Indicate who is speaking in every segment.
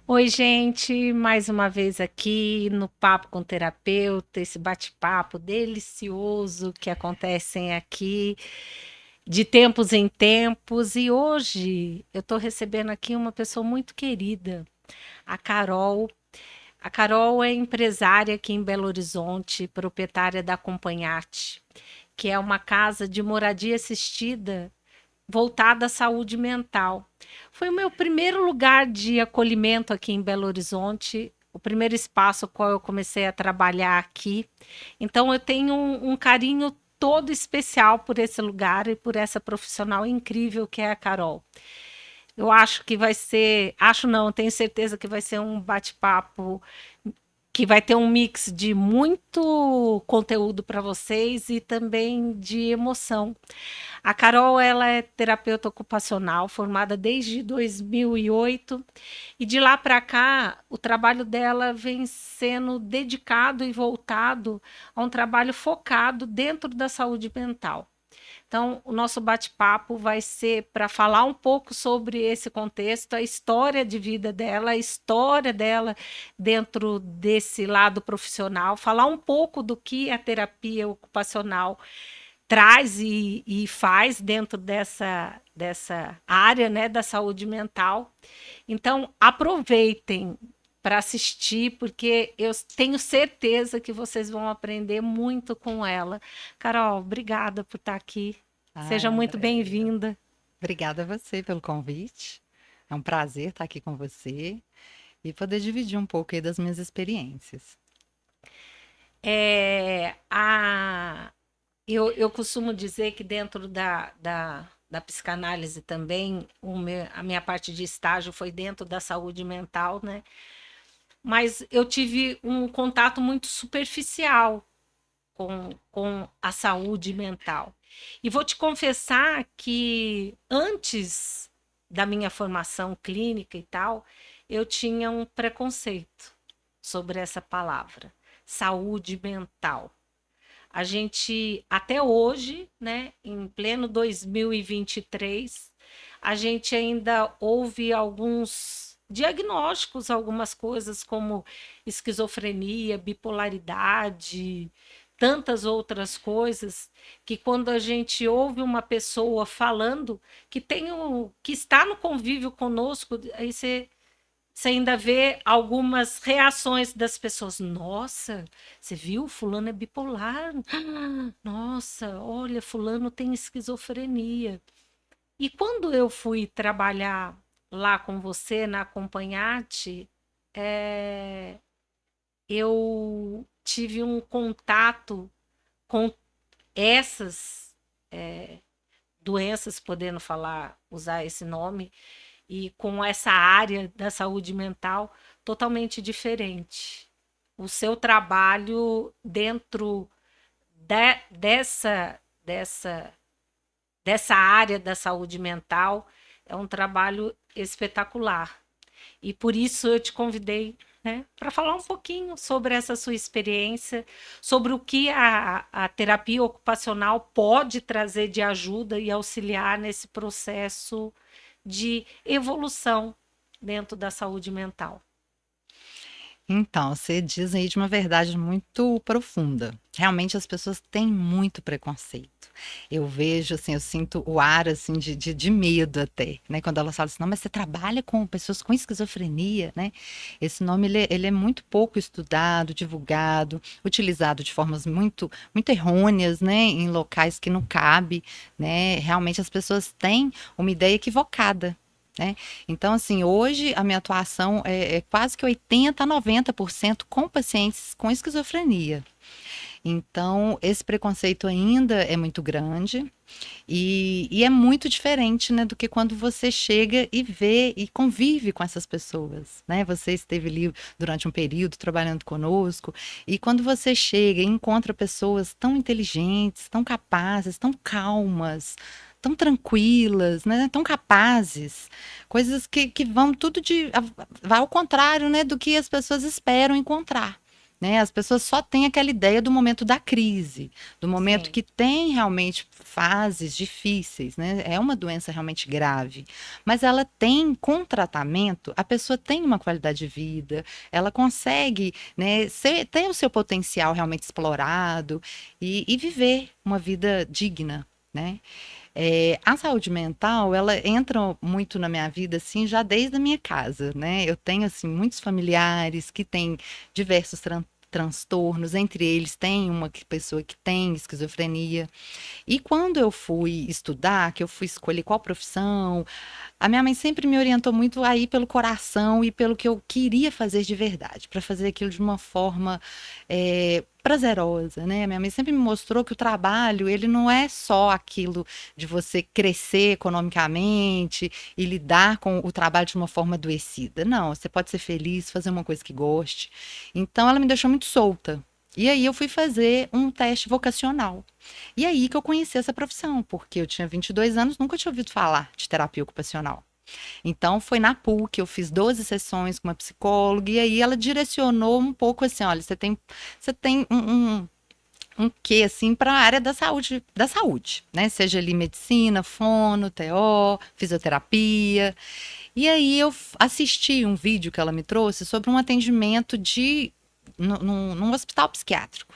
Speaker 1: Oi, gente, mais uma vez aqui no Papo com Terapeuta, esse bate-papo delicioso que acontecem aqui de tempos em tempos. E hoje eu estou recebendo aqui uma pessoa muito querida, a Carol. A Carol é empresária aqui em Belo Horizonte, proprietária da Acompanharte, que é uma casa de moradia assistida voltada à saúde mental. Foi o meu primeiro lugar de acolhimento aqui em Belo Horizonte, o primeiro espaço qual eu comecei a trabalhar aqui. Então eu tenho um carinho todo especial por esse lugar e por essa profissional incrível que é a Carol. Eu acho que vai ser, acho não, tenho certeza que vai ser um bate-papo que vai ter um mix de muito conteúdo para vocês e também de emoção. A Carol, ela é terapeuta ocupacional, formada desde 2008, e de lá para cá, o trabalho dela vem sendo dedicado e voltado a um trabalho focado dentro da saúde mental. Então, o nosso bate-papo vai ser para falar um pouco sobre esse contexto, a história de vida dela, a história dela dentro desse lado profissional, falar um pouco do que a terapia ocupacional traz e faz dentro dessa área, né, da saúde mental. Então, aproveitem para assistir, porque eu tenho certeza que vocês vão aprender muito com ela. Carol, obrigada por estar aqui.
Speaker 2: Ai,
Speaker 1: Seja muito
Speaker 2: Andréia,
Speaker 1: bem-vinda.
Speaker 2: obrigada a você pelo convite. É um prazer estar aqui com você e poder dividir um pouco aí das minhas experiências.
Speaker 1: É, eu costumo dizer que dentro da psicanálise também, a minha parte de estágio foi dentro da saúde mental, né? Mas eu tive um contato muito superficial com a saúde mental. E vou te confessar que antes da minha formação clínica e tal, eu tinha um preconceito sobre essa palavra, saúde mental. A gente, até hoje, né, em pleno 2023, a gente ainda ouve alguns diagnósticos, algumas coisas como esquizofrenia, bipolaridade, tantas outras coisas, que quando a gente ouve uma pessoa falando que está no convívio conosco, aí você ainda vê algumas reações das pessoas. Nossa, você viu? Fulano é bipolar. Nossa, olha, fulano tem esquizofrenia. E quando eu fui trabalhar lá com você, na Acompanhate, eu tive um contato com essas doenças, podendo falar, usar esse nome, e com essa área da saúde mental totalmente diferente. O seu trabalho dentro dessa, dessa área da saúde mental é um trabalho espetacular. E por isso eu te convidei, né, para falar um pouquinho sobre essa sua experiência, sobre o que a terapia ocupacional pode trazer de ajuda e auxiliar nesse processo de evolução dentro da saúde mental.
Speaker 2: Então, você diz aí de uma verdade muito profunda. Realmente as pessoas têm muito preconceito. Eu vejo, assim, eu sinto o ar, assim, de medo até, né? Quando elas falam assim, não, mas você trabalha com pessoas com esquizofrenia, né? Esse nome, ele é muito pouco estudado, divulgado, utilizado de formas muito errôneas, né? Em locais que não cabe, né? Realmente as pessoas têm uma ideia equivocada, né? Então, assim, hoje a minha atuação é quase que 80 a 90% com pacientes com esquizofrenia. Então, esse preconceito ainda é muito grande e é muito diferente, né, do que quando você chega e vê e convive com essas pessoas, né? Você esteve ali durante um período trabalhando conosco e quando você chega e encontra pessoas tão inteligentes, tão capazes, tão calmas, tão tranquilas, né, tão capazes, coisas que vão tudo vai ao contrário, né, do que as pessoas esperam encontrar. né? As pessoas só têm aquela ideia do momento da crise, do momento
Speaker 1: Sim.
Speaker 2: que tem realmente fases difíceis, né? É uma doença realmente grave, mas ela tem, com tratamento, a pessoa tem uma qualidade de vida, ela consegue, né, ter o seu potencial realmente explorado e viver uma vida digna, né? A saúde mental, ela entra muito na minha vida, assim, já desde a minha casa, né? Eu tenho, assim, muitos familiares que têm diversos transtornos, entre eles tem uma pessoa que tem esquizofrenia. E quando eu fui estudar, que eu fui escolher qual profissão, a minha mãe sempre me orientou muito aí pelo coração e pelo que eu queria fazer de verdade, para fazer aquilo de uma forma prazerosa, né? A minha mãe sempre me mostrou que o trabalho, ele não é só aquilo de você crescer economicamente e lidar com o trabalho de uma forma adoecida. Não, você pode ser feliz, fazer uma coisa que goste. Então, ela me deixou muito solta. E aí eu fui fazer um teste vocacional. E aí que eu conheci essa profissão, porque eu tinha 22 anos, nunca tinha ouvido falar de terapia ocupacional. Então, foi na PUC, eu fiz 12 sessões com uma psicóloga, e aí ela direcionou um pouco assim: olha, você tem um quê, assim, para a área da saúde, né? Seja ali medicina, fono, TO, fisioterapia. E aí eu assisti um vídeo que ela me trouxe sobre um atendimento num hospital psiquiátrico.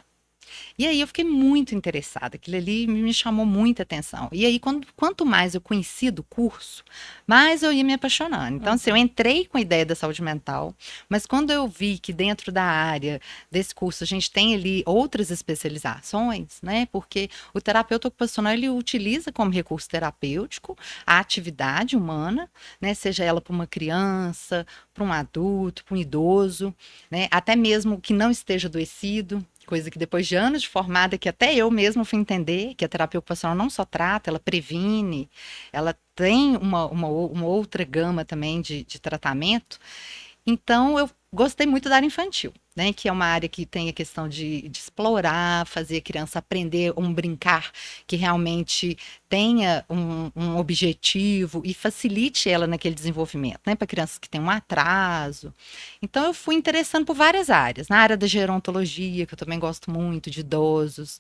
Speaker 2: E aí eu fiquei muito interessada, aquilo ali me chamou muita atenção. E aí, quanto mais eu conhecia do curso, mais eu ia me apaixonando. Então, assim, eu
Speaker 1: Uhum.
Speaker 2: entrei com a ideia da saúde mental, mas quando eu vi que dentro da área desse curso a gente tem ali outras especializações, né? Porque o terapeuta ocupacional, ele utiliza como recurso terapêutico a atividade humana, né? Seja ela para uma criança, para um adulto, para um idoso, né? Até mesmo que não esteja adoecido. Coisa que depois de anos de formada, que até eu mesma fui entender que a terapia ocupacional não só trata, ela previne, ela tem uma outra gama também de tratamento. Então, eu gostei muito da área infantil, né? Que é uma área que tem a questão de explorar, fazer a criança aprender um brincar que realmente tenha um objetivo e facilite ela naquele desenvolvimento, né? Para crianças que têm um atraso. Então, eu fui interessando por várias áreas. Na área da gerontologia, que eu também gosto muito, de idosos,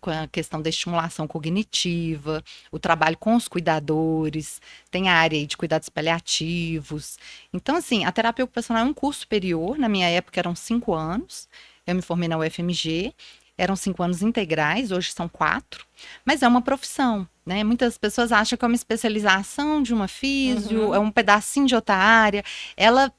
Speaker 2: com a questão da estimulação cognitiva, o trabalho com os cuidadores, tem a área aí de cuidados paliativos. Então, assim, a terapia ocupacional é um curso superior. Na minha época eram 5 anos. Eu me formei na UFMG. Eram 5 anos integrais, hoje são 4. Mas é uma profissão, né? Muitas pessoas acham que é uma especialização de uma físio, é
Speaker 1: Uhum.
Speaker 2: um pedacinho de outra área. Ela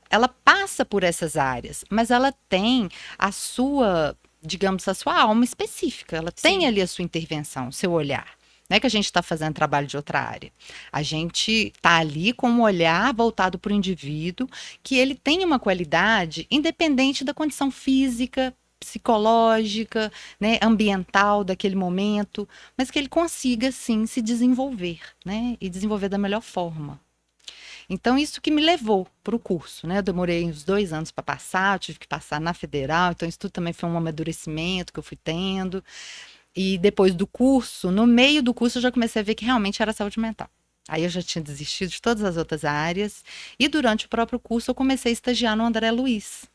Speaker 2: passa por essas áreas, mas ela tem a sua, digamos, a sua alma específica. Ela tem
Speaker 1: Sim.
Speaker 2: ali a sua intervenção, o seu olhar. Não é que a gente está fazendo trabalho de outra área. A gente está ali com um olhar voltado para o indivíduo, que ele tem uma qualidade independente da condição física, psicológica, né, ambiental daquele momento, mas que ele consiga sim se desenvolver, né, e desenvolver da melhor forma. Então, isso que me levou para o curso, né? Eu demorei uns 2 anos para passar, eu tive que passar na federal, então isso tudo também foi um amadurecimento que eu fui tendo. E depois do curso, no meio do curso, eu já comecei a ver que realmente era saúde mental. Aí eu já tinha desistido de todas as outras áreas. E durante o próprio curso, eu comecei a estagiar no André Luiz,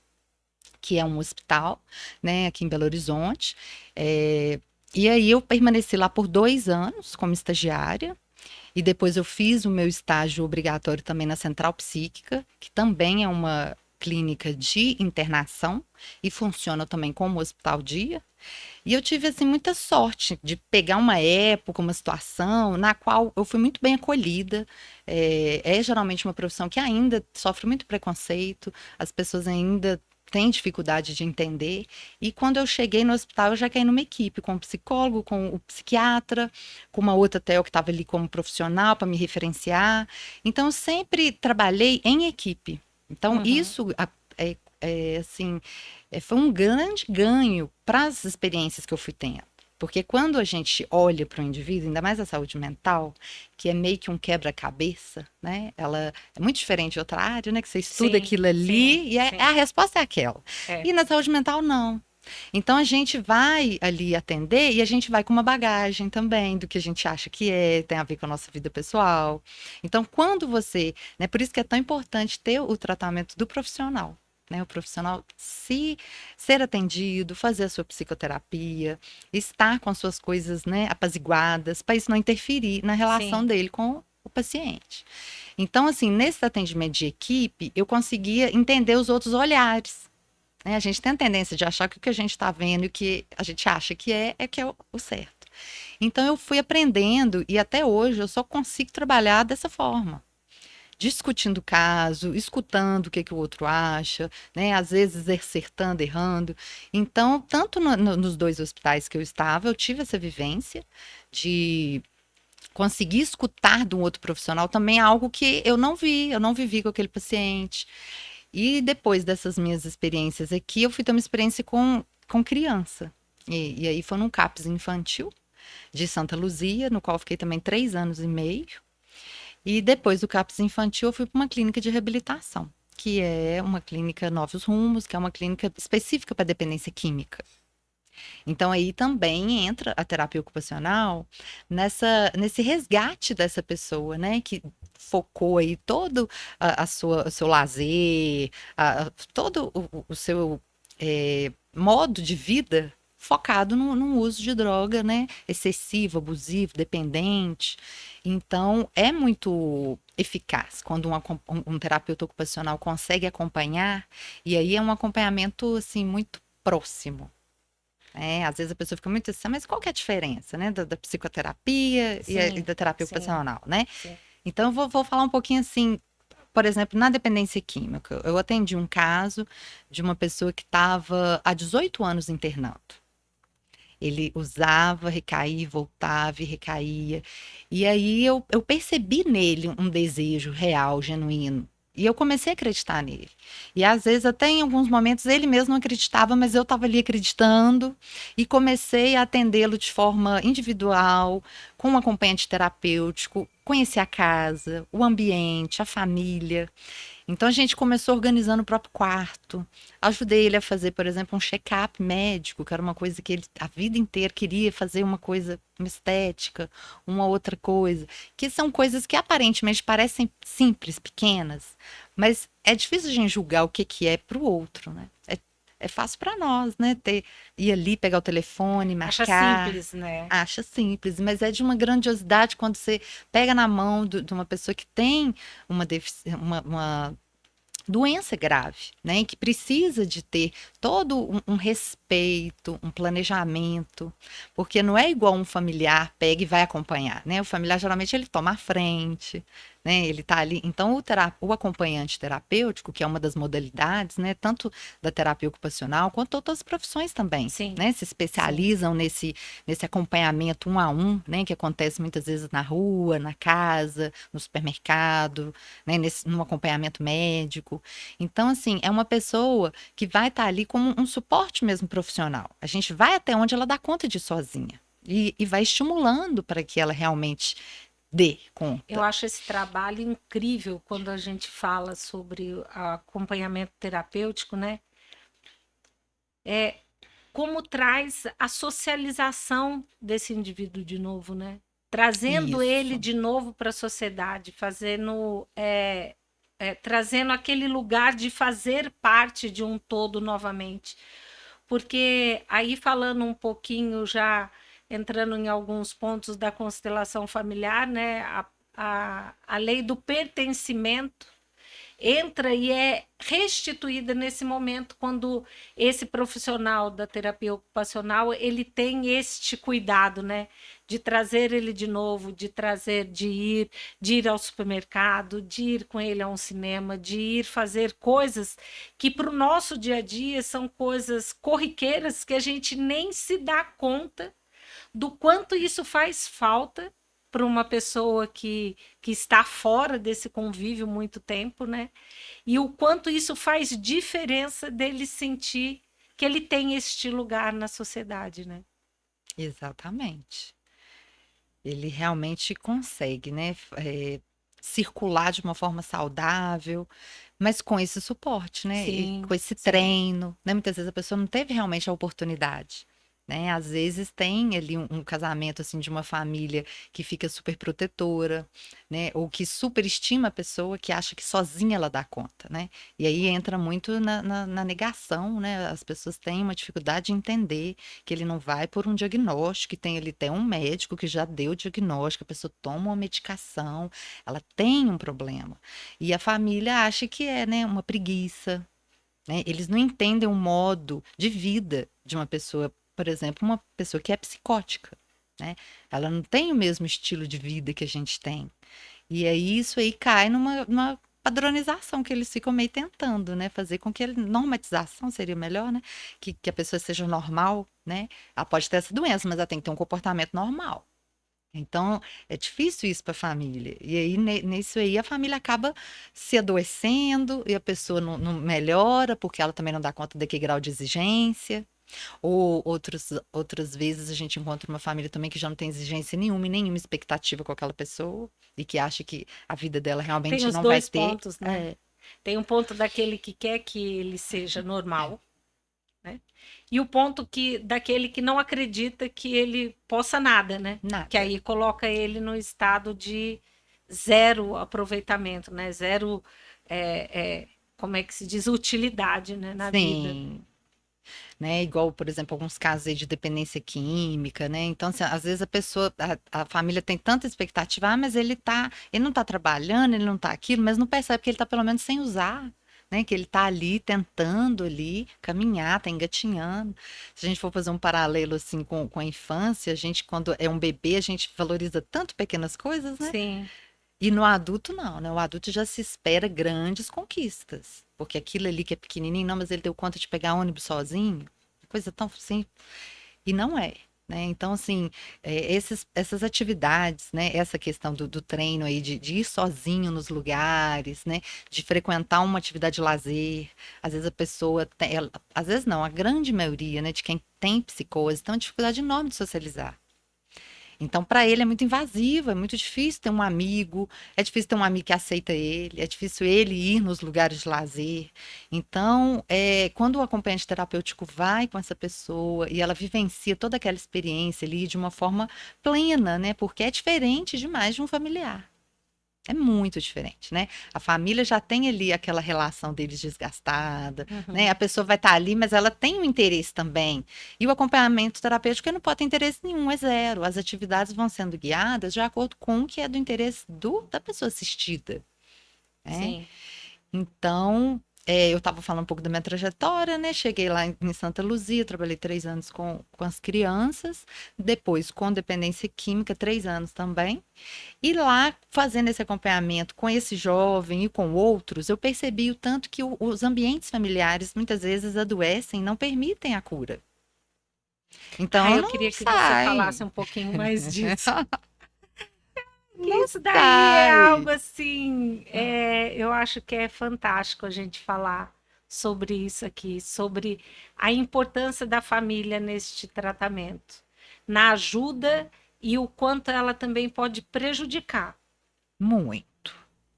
Speaker 2: que é um hospital, né, aqui em Belo Horizonte. E aí eu permaneci lá por 2 anos como estagiária. E depois eu fiz o meu estágio obrigatório também na Central Psíquica, que também é uma clínica de internação e funciona também como hospital dia. E eu tive assim muita sorte de pegar uma época, uma situação na qual eu fui muito bem acolhida. É geralmente uma profissão que ainda sofre muito preconceito, as pessoas ainda têm dificuldade de entender. E quando eu cheguei no hospital, eu já caí numa equipe com o psicólogo, com o psiquiatra, com uma outra TEL que estava ali como profissional para me referenciar. Então, eu sempre trabalhei em equipe. Então,
Speaker 1: Uhum.
Speaker 2: isso assim, foi um grande ganho para as experiências que eu fui tendo. Porque quando a gente olha para o indivíduo, ainda mais a saúde mental, que é meio que um quebra-cabeça, né? Ela é muito diferente de outra área, né? Que você estuda
Speaker 1: Sim,
Speaker 2: aquilo
Speaker 1: sim,
Speaker 2: ali e a
Speaker 1: sim.
Speaker 2: resposta é aquela.
Speaker 1: É.
Speaker 2: E na saúde mental, não. Então a gente vai ali atender e a gente vai com uma bagagem também do que a gente acha que tem a ver com a nossa vida pessoal. Então, quando você, né, por isso que é tão importante ter o tratamento do profissional. né? O profissional se ser atendido, fazer a sua psicoterapia, estar com as suas coisas, né, apaziguadas, para isso não interferir na relação
Speaker 1: Sim,
Speaker 2: dele com o paciente. Então, assim, nesse atendimento de equipe, eu conseguia entender os outros olhares, né? A gente tem a tendência de achar que o que a gente está vendo e o que a gente acha que é o certo. Então, eu fui aprendendo e até hoje eu só consigo trabalhar dessa forma, discutindo o caso, escutando o que, que o outro acha, né? Às vezes acertando, errando. Então, tanto nos dois hospitais que eu estava, eu tive essa vivência de conseguir escutar de um outro profissional também é algo que eu não vivi com aquele paciente. E depois dessas minhas experiências aqui, eu fui ter uma experiência com criança. E aí foi num CAPS infantil de Santa Luzia, no qual eu fiquei também 3 anos e meio. E depois do CAPS infantil, eu fui para uma clínica de reabilitação, que é uma clínica Novos Rumos, que é uma clínica específica para dependência química. Então aí também entra a terapia ocupacional nesse resgate dessa pessoa, né, que focou aí todo o seu lazer, todo o seu modo de vida focado no uso de droga, né, excessivo, abusivo, dependente. Então é muito eficaz quando um terapeuta ocupacional consegue acompanhar, e aí é um acompanhamento assim muito próximo. Às vezes a pessoa fica muito assim, mas qual que é a diferença, né, da psicoterapia e
Speaker 1: sim,
Speaker 2: da terapia
Speaker 1: sim,
Speaker 2: ocupacional, né?
Speaker 1: sim.
Speaker 2: Então, eu vou falar um pouquinho assim, por exemplo, na dependência química. Eu atendi um caso de uma pessoa que estava há 18 anos internando. Ele usava, recaía, voltava e recaía. E aí eu percebi nele um desejo real, genuíno. E eu comecei a acreditar nele. E às vezes, até em alguns momentos, ele mesmo não acreditava, mas eu estava ali acreditando. E comecei a atendê-lo de forma individual, com um acompanhante terapêutico, conhecer a casa, o ambiente, a família. Então a gente começou organizando o próprio quarto. Ajudei ele a fazer, por exemplo, um check-up médico, que era uma coisa que ele a vida inteira queria fazer uma coisa, uma estética, uma outra coisa, que são coisas que aparentemente parecem simples, pequenas, mas é difícil a gente julgar o que que é para o outro, né? É fácil para nós, né? Ir ali, pegar o telefone,
Speaker 1: Acha
Speaker 2: marcar.
Speaker 1: simples, né?
Speaker 2: Acha simples, mas é de uma grandiosidade quando você pega na mão de uma pessoa que tem uma doença grave, né? Que precisa de ter todo um respeito, um planejamento, porque não é igual um familiar pega e vai acompanhar, né? O familiar geralmente ele toma a frente, né? Ele tá ali. Então o acompanhante terapêutico, que é uma das modalidades, né? Tanto da terapia ocupacional quanto outras profissões também,
Speaker 1: Sim,
Speaker 2: né? Se
Speaker 1: sim.
Speaker 2: especializam nesse acompanhamento um a um, né? Que acontece muitas vezes na rua, na casa, no supermercado, né? No acompanhamento médico. Então, assim, é uma pessoa que vai estar ali como um suporte mesmo profissional. A gente vai até onde ela dá conta de sozinha. E vai estimulando para que ela realmente dê
Speaker 1: Eu
Speaker 2: conta.
Speaker 1: acho esse trabalho incrível quando a gente fala sobre acompanhamento terapêutico, né? Como traz a socialização desse indivíduo de novo, né? Trazendo ele
Speaker 2: Isso,
Speaker 1: de novo para a sociedade, trazendo aquele lugar de fazer parte de um todo novamente. Porque aí falando um pouquinho já entrando em alguns pontos da constelação familiar, né? A lei do pertencimento entra e é restituída nesse momento quando esse profissional da terapia ocupacional ele tem este cuidado, né, de trazer ele de novo, de ir ao supermercado, de ir com ele a um cinema, de ir fazer coisas que para o nosso dia a dia são coisas corriqueiras que a gente nem se dá conta do quanto isso faz falta para uma pessoa que está fora desse convívio muito tempo, né? E o quanto isso faz diferença dele sentir que ele tem este lugar na sociedade, né?
Speaker 2: exatamente. Ele realmente consegue, né? Circular de uma forma saudável, mas com esse suporte, né? E
Speaker 1: Sim,
Speaker 2: com esse
Speaker 1: sim,
Speaker 2: treino, né? Muitas vezes a pessoa não teve realmente a oportunidade. né? Às vezes tem ali um casamento assim de uma família que fica super protetora, né? Ou que superestima a pessoa, que acha que sozinha ela dá conta, né? E aí entra muito na negação, né? As pessoas têm uma dificuldade de entender que ele não vai por um diagnóstico, que tem ele tem um médico que já deu o diagnóstico, a pessoa toma uma medicação, ela tem um problema. E a família acha que é, né, uma preguiça, né? Eles não entendem o modo de vida de uma pessoa, por exemplo, uma pessoa que é psicótica, né? Ela não tem o mesmo estilo de vida que a gente tem. E aí isso aí cai numa padronização que eles ficam meio tentando, né? Fazer com que normatização seria melhor, né? Que a pessoa seja normal, né? Ela pode ter essa doença, mas ela tem que ter um comportamento normal. Então, é difícil isso para a família. E aí, nisso aí, a família acaba se adoecendo e a pessoa não melhora porque ela também não dá conta daquele grau de exigência. Ou outras vezes a gente encontra uma família também que já não tem exigência nenhuma e nenhuma expectativa com aquela pessoa e que acha que a vida dela
Speaker 1: Tem
Speaker 2: realmente
Speaker 1: os
Speaker 2: não vai
Speaker 1: dois
Speaker 2: ter.
Speaker 1: pontos, né? Tem um ponto daquele que quer que ele seja normal, né? E o ponto que daquele que não acredita que ele possa nada, né? Que
Speaker 2: Nada.
Speaker 1: aí coloca ele no estado de zero aproveitamento, né? Zero, como é que se diz, utilidade, né, na vida.
Speaker 2: Sim. Né? Igual, por exemplo, alguns casos aí de dependência química, né? Então, assim, às vezes a pessoa, a família tem tanta expectativa, mas ele não tá trabalhando, ele não tá aquilo, mas não percebe que ele tá pelo menos sem usar. Né, que ele tá ali tentando ali caminhar, tá engatinhando. Se a gente for fazer um paralelo assim com a infância, a gente quando é um bebê, a gente valoriza tanto pequenas coisas, né?
Speaker 1: Sim,
Speaker 2: E no adulto não, né? O adulto já se espera grandes conquistas, porque aquilo ali que é pequenininho, não, mas ele deu conta de pegar ônibus sozinho, coisa tão simples, e não é. Né? Então, assim, essas atividades, né? Essa questão do treino aí, de ir sozinho nos lugares, né? De frequentar uma atividade de lazer. Às vezes a pessoa tem, às vezes não, a grande maioria, né, de quem tem psicose tem uma dificuldade enorme de socializar. Então, para ele é muito invasivo, é muito difícil ter um amigo, é difícil ter um amigo que aceita ele, é difícil ele ir nos lugares de lazer. Então, quando o acompanhante terapêutico vai com essa pessoa e ela vivencia toda aquela experiência ali de uma forma plena, né? Porque é diferente demais de um familiar. É muito diferente, né? A família já tem ali aquela relação deles desgastada, né? A
Speaker 1: uhum,
Speaker 2: pessoa vai estar ali, mas ela tem um interesse também. E o acompanhamento terapêutico ele não pode ter interesse nenhum, é zero. As atividades vão sendo guiadas de acordo com o que é do interesse da pessoa assistida, né?
Speaker 1: sim.
Speaker 2: Então, eu estava falando um pouco da minha trajetória, né? Cheguei lá em Santa Luzia, trabalhei 3 anos com as crianças, depois com dependência química, 3 anos também. E lá, fazendo esse acompanhamento com esse jovem e com outros, eu percebi o tanto que os ambientes familiares muitas vezes adoecem e não permitem a cura.
Speaker 1: Ah,
Speaker 2: Então,
Speaker 1: eu
Speaker 2: não
Speaker 1: queria que você
Speaker 2: sai.
Speaker 1: falasse um pouquinho mais disso. Que
Speaker 2: Não
Speaker 1: isso daí é
Speaker 2: sai.
Speaker 1: algo assim, eu acho que é fantástico a gente falar sobre isso aqui, sobre a importância da família neste tratamento, na ajuda e o quanto ela também pode prejudicar.
Speaker 2: Muito.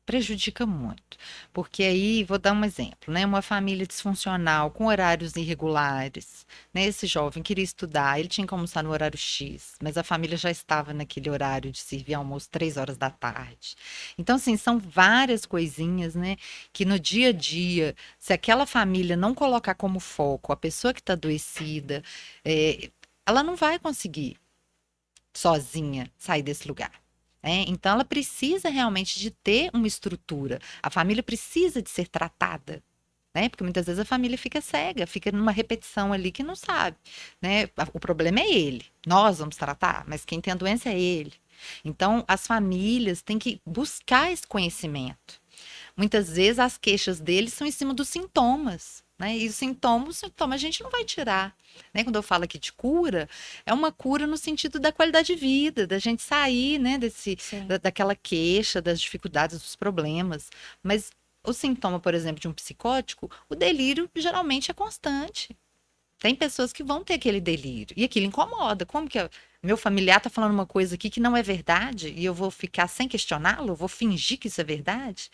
Speaker 2: Prejudica muito. Porque aí, vou dar um exemplo, né? Uma família disfuncional, com horários irregulares, né? Esse jovem queria estudar, ele tinha que almoçar no horário X, mas a família já estava naquele horário de servir almoço 3 horas da tarde. Então, assim, são várias coisinhas, né? Que no dia a dia, se aquela família não colocar como foco a pessoa que está adoecida, ela não vai conseguir sozinha sair desse lugar. Né? Então, ela precisa realmente de ter uma estrutura. A família precisa de ser tratada. Né? Porque muitas vezes a família fica cega, fica numa repetição ali que não sabe. Né? O problema é ele. Nós vamos tratar, mas quem tem a doença é ele. Então, as famílias têm que buscar esse conhecimento. Muitas vezes as queixas deles são em cima dos sintomas, né? E os sintomas a gente não vai tirar, né? Quando eu falo aqui de cura, é uma cura no sentido da qualidade de vida, da gente sair, né,
Speaker 1: Sim,
Speaker 2: daquela queixa, das dificuldades, dos problemas. Mas o sintoma, por exemplo, de um psicótico, o delírio geralmente é constante. Tem pessoas que vão ter aquele delírio e aquilo incomoda. Como que meu familiar está falando uma coisa aqui que não é verdade e eu vou ficar sem questioná-lo? Eu vou fingir que isso é verdade?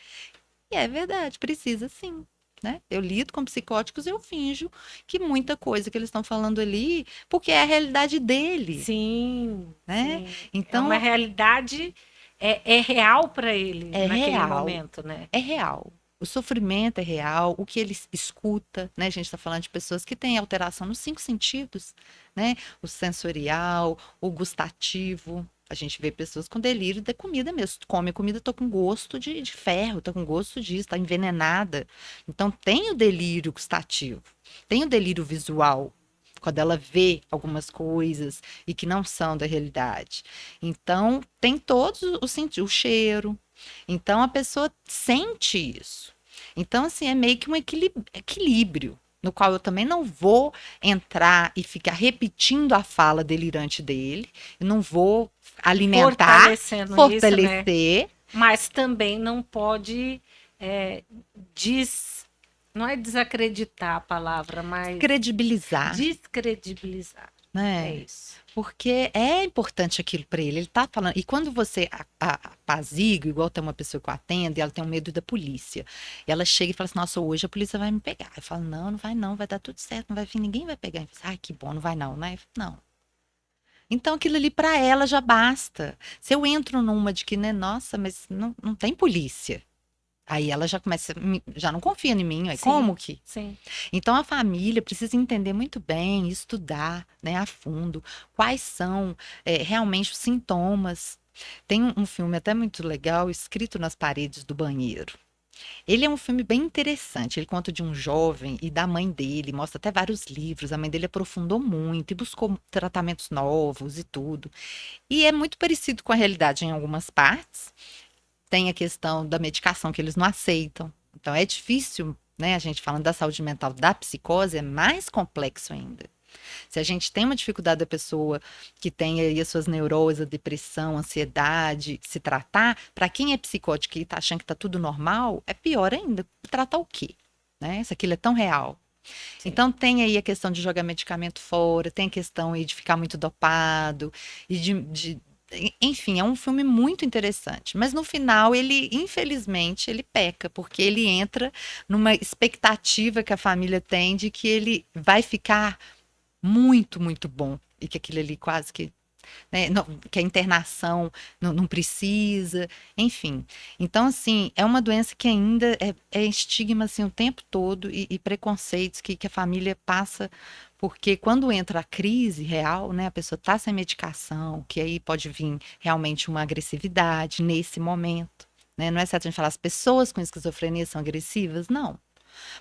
Speaker 2: E é verdade, precisa sim. né? Eu lido com psicóticos, eu finjo que muita coisa que eles estão falando ali, porque é a realidade dele,
Speaker 1: Sim,
Speaker 2: né?
Speaker 1: sim. É uma
Speaker 2: Então,
Speaker 1: realidade, é real para ele
Speaker 2: é
Speaker 1: naquele
Speaker 2: real,
Speaker 1: momento, né?
Speaker 2: é real. O sofrimento é real, o que ele escuta, né? A gente está falando de pessoas que têm alteração nos 5 sentidos, né? O sensorial, o gustativo. A gente vê pessoas com delírio da comida mesmo. Come comida, tô com gosto de ferro, tô com gosto disso, tá envenenada. Então tem o delírio gustativo, tem o delírio visual, quando ela vê algumas coisas e que não são da realidade. Então tem todos os sentidos, o cheiro, então a pessoa sente isso. Então, assim, é meio que um equilíbrio, no qual eu também não vou entrar e ficar repetindo a fala delirante dele, eu não vou alimentar,
Speaker 1: Fortalecendo isso, né?
Speaker 2: fortalecer,
Speaker 1: Mas também não pode é, des, não é desacreditar a palavra, mas
Speaker 2: credibilizar,
Speaker 1: descredibilizar. É
Speaker 2: né?
Speaker 1: isso.
Speaker 2: Porque é importante aquilo para ele. Ele tá falando. E quando você apazigua, igual tem uma pessoa que eu atendo, e ela tem um medo da polícia. E ela chega e fala assim: Nossa, hoje a polícia vai me pegar. Eu falo: Não, não vai não, vai dar tudo certo, não vai vir, ninguém vai pegar. Eu falo, Ai, que bom, não vai não, né? Eu falo, não. Então aquilo ali para ela já basta. Se eu entro numa de que, né, nossa, mas não tem polícia. Aí ela já começa, já não confia em mim, aí
Speaker 1: Sim,
Speaker 2: como que?
Speaker 1: sim.
Speaker 2: Então a família precisa entender muito bem, estudar, né, a fundo quais são realmente os sintomas. Tem um filme até muito legal, Escrito nas Paredes do Banheiro. Ele é um filme bem interessante. Ele conta de um jovem e da mãe dele, mostra até vários livros. A mãe dele aprofundou muito e buscou tratamentos novos e tudo. E é muito parecido com a realidade em algumas partes. Tem a questão da medicação que eles não aceitam. Então é difícil, né? A gente falando da saúde mental da psicose é mais complexo ainda. Se a gente tem uma dificuldade da pessoa que tem aí as suas neuroses, a depressão, a ansiedade, se tratar, para quem é psicótico e está achando que está tudo normal, é pior ainda. Tratar o quê? Né? Se aquilo é tão real.
Speaker 1: Sim.
Speaker 2: Então tem aí a questão de jogar medicamento fora, tem a questão aí de ficar muito dopado e enfim, é um filme muito interessante, mas no final ele, infelizmente, ele peca, porque ele entra numa expectativa que a família tem de que ele vai ficar muito, muito bom e que aquilo ali quase que né, que a internação não precisa, enfim. Então, assim, é uma doença que ainda é estigma assim, o tempo todo e preconceitos que a família passa, porque quando entra a crise real, né, a pessoa está sem medicação, que aí pode vir realmente uma agressividade nesse momento. Né? Não é certo a gente falar as pessoas com esquizofrenia são agressivas, não.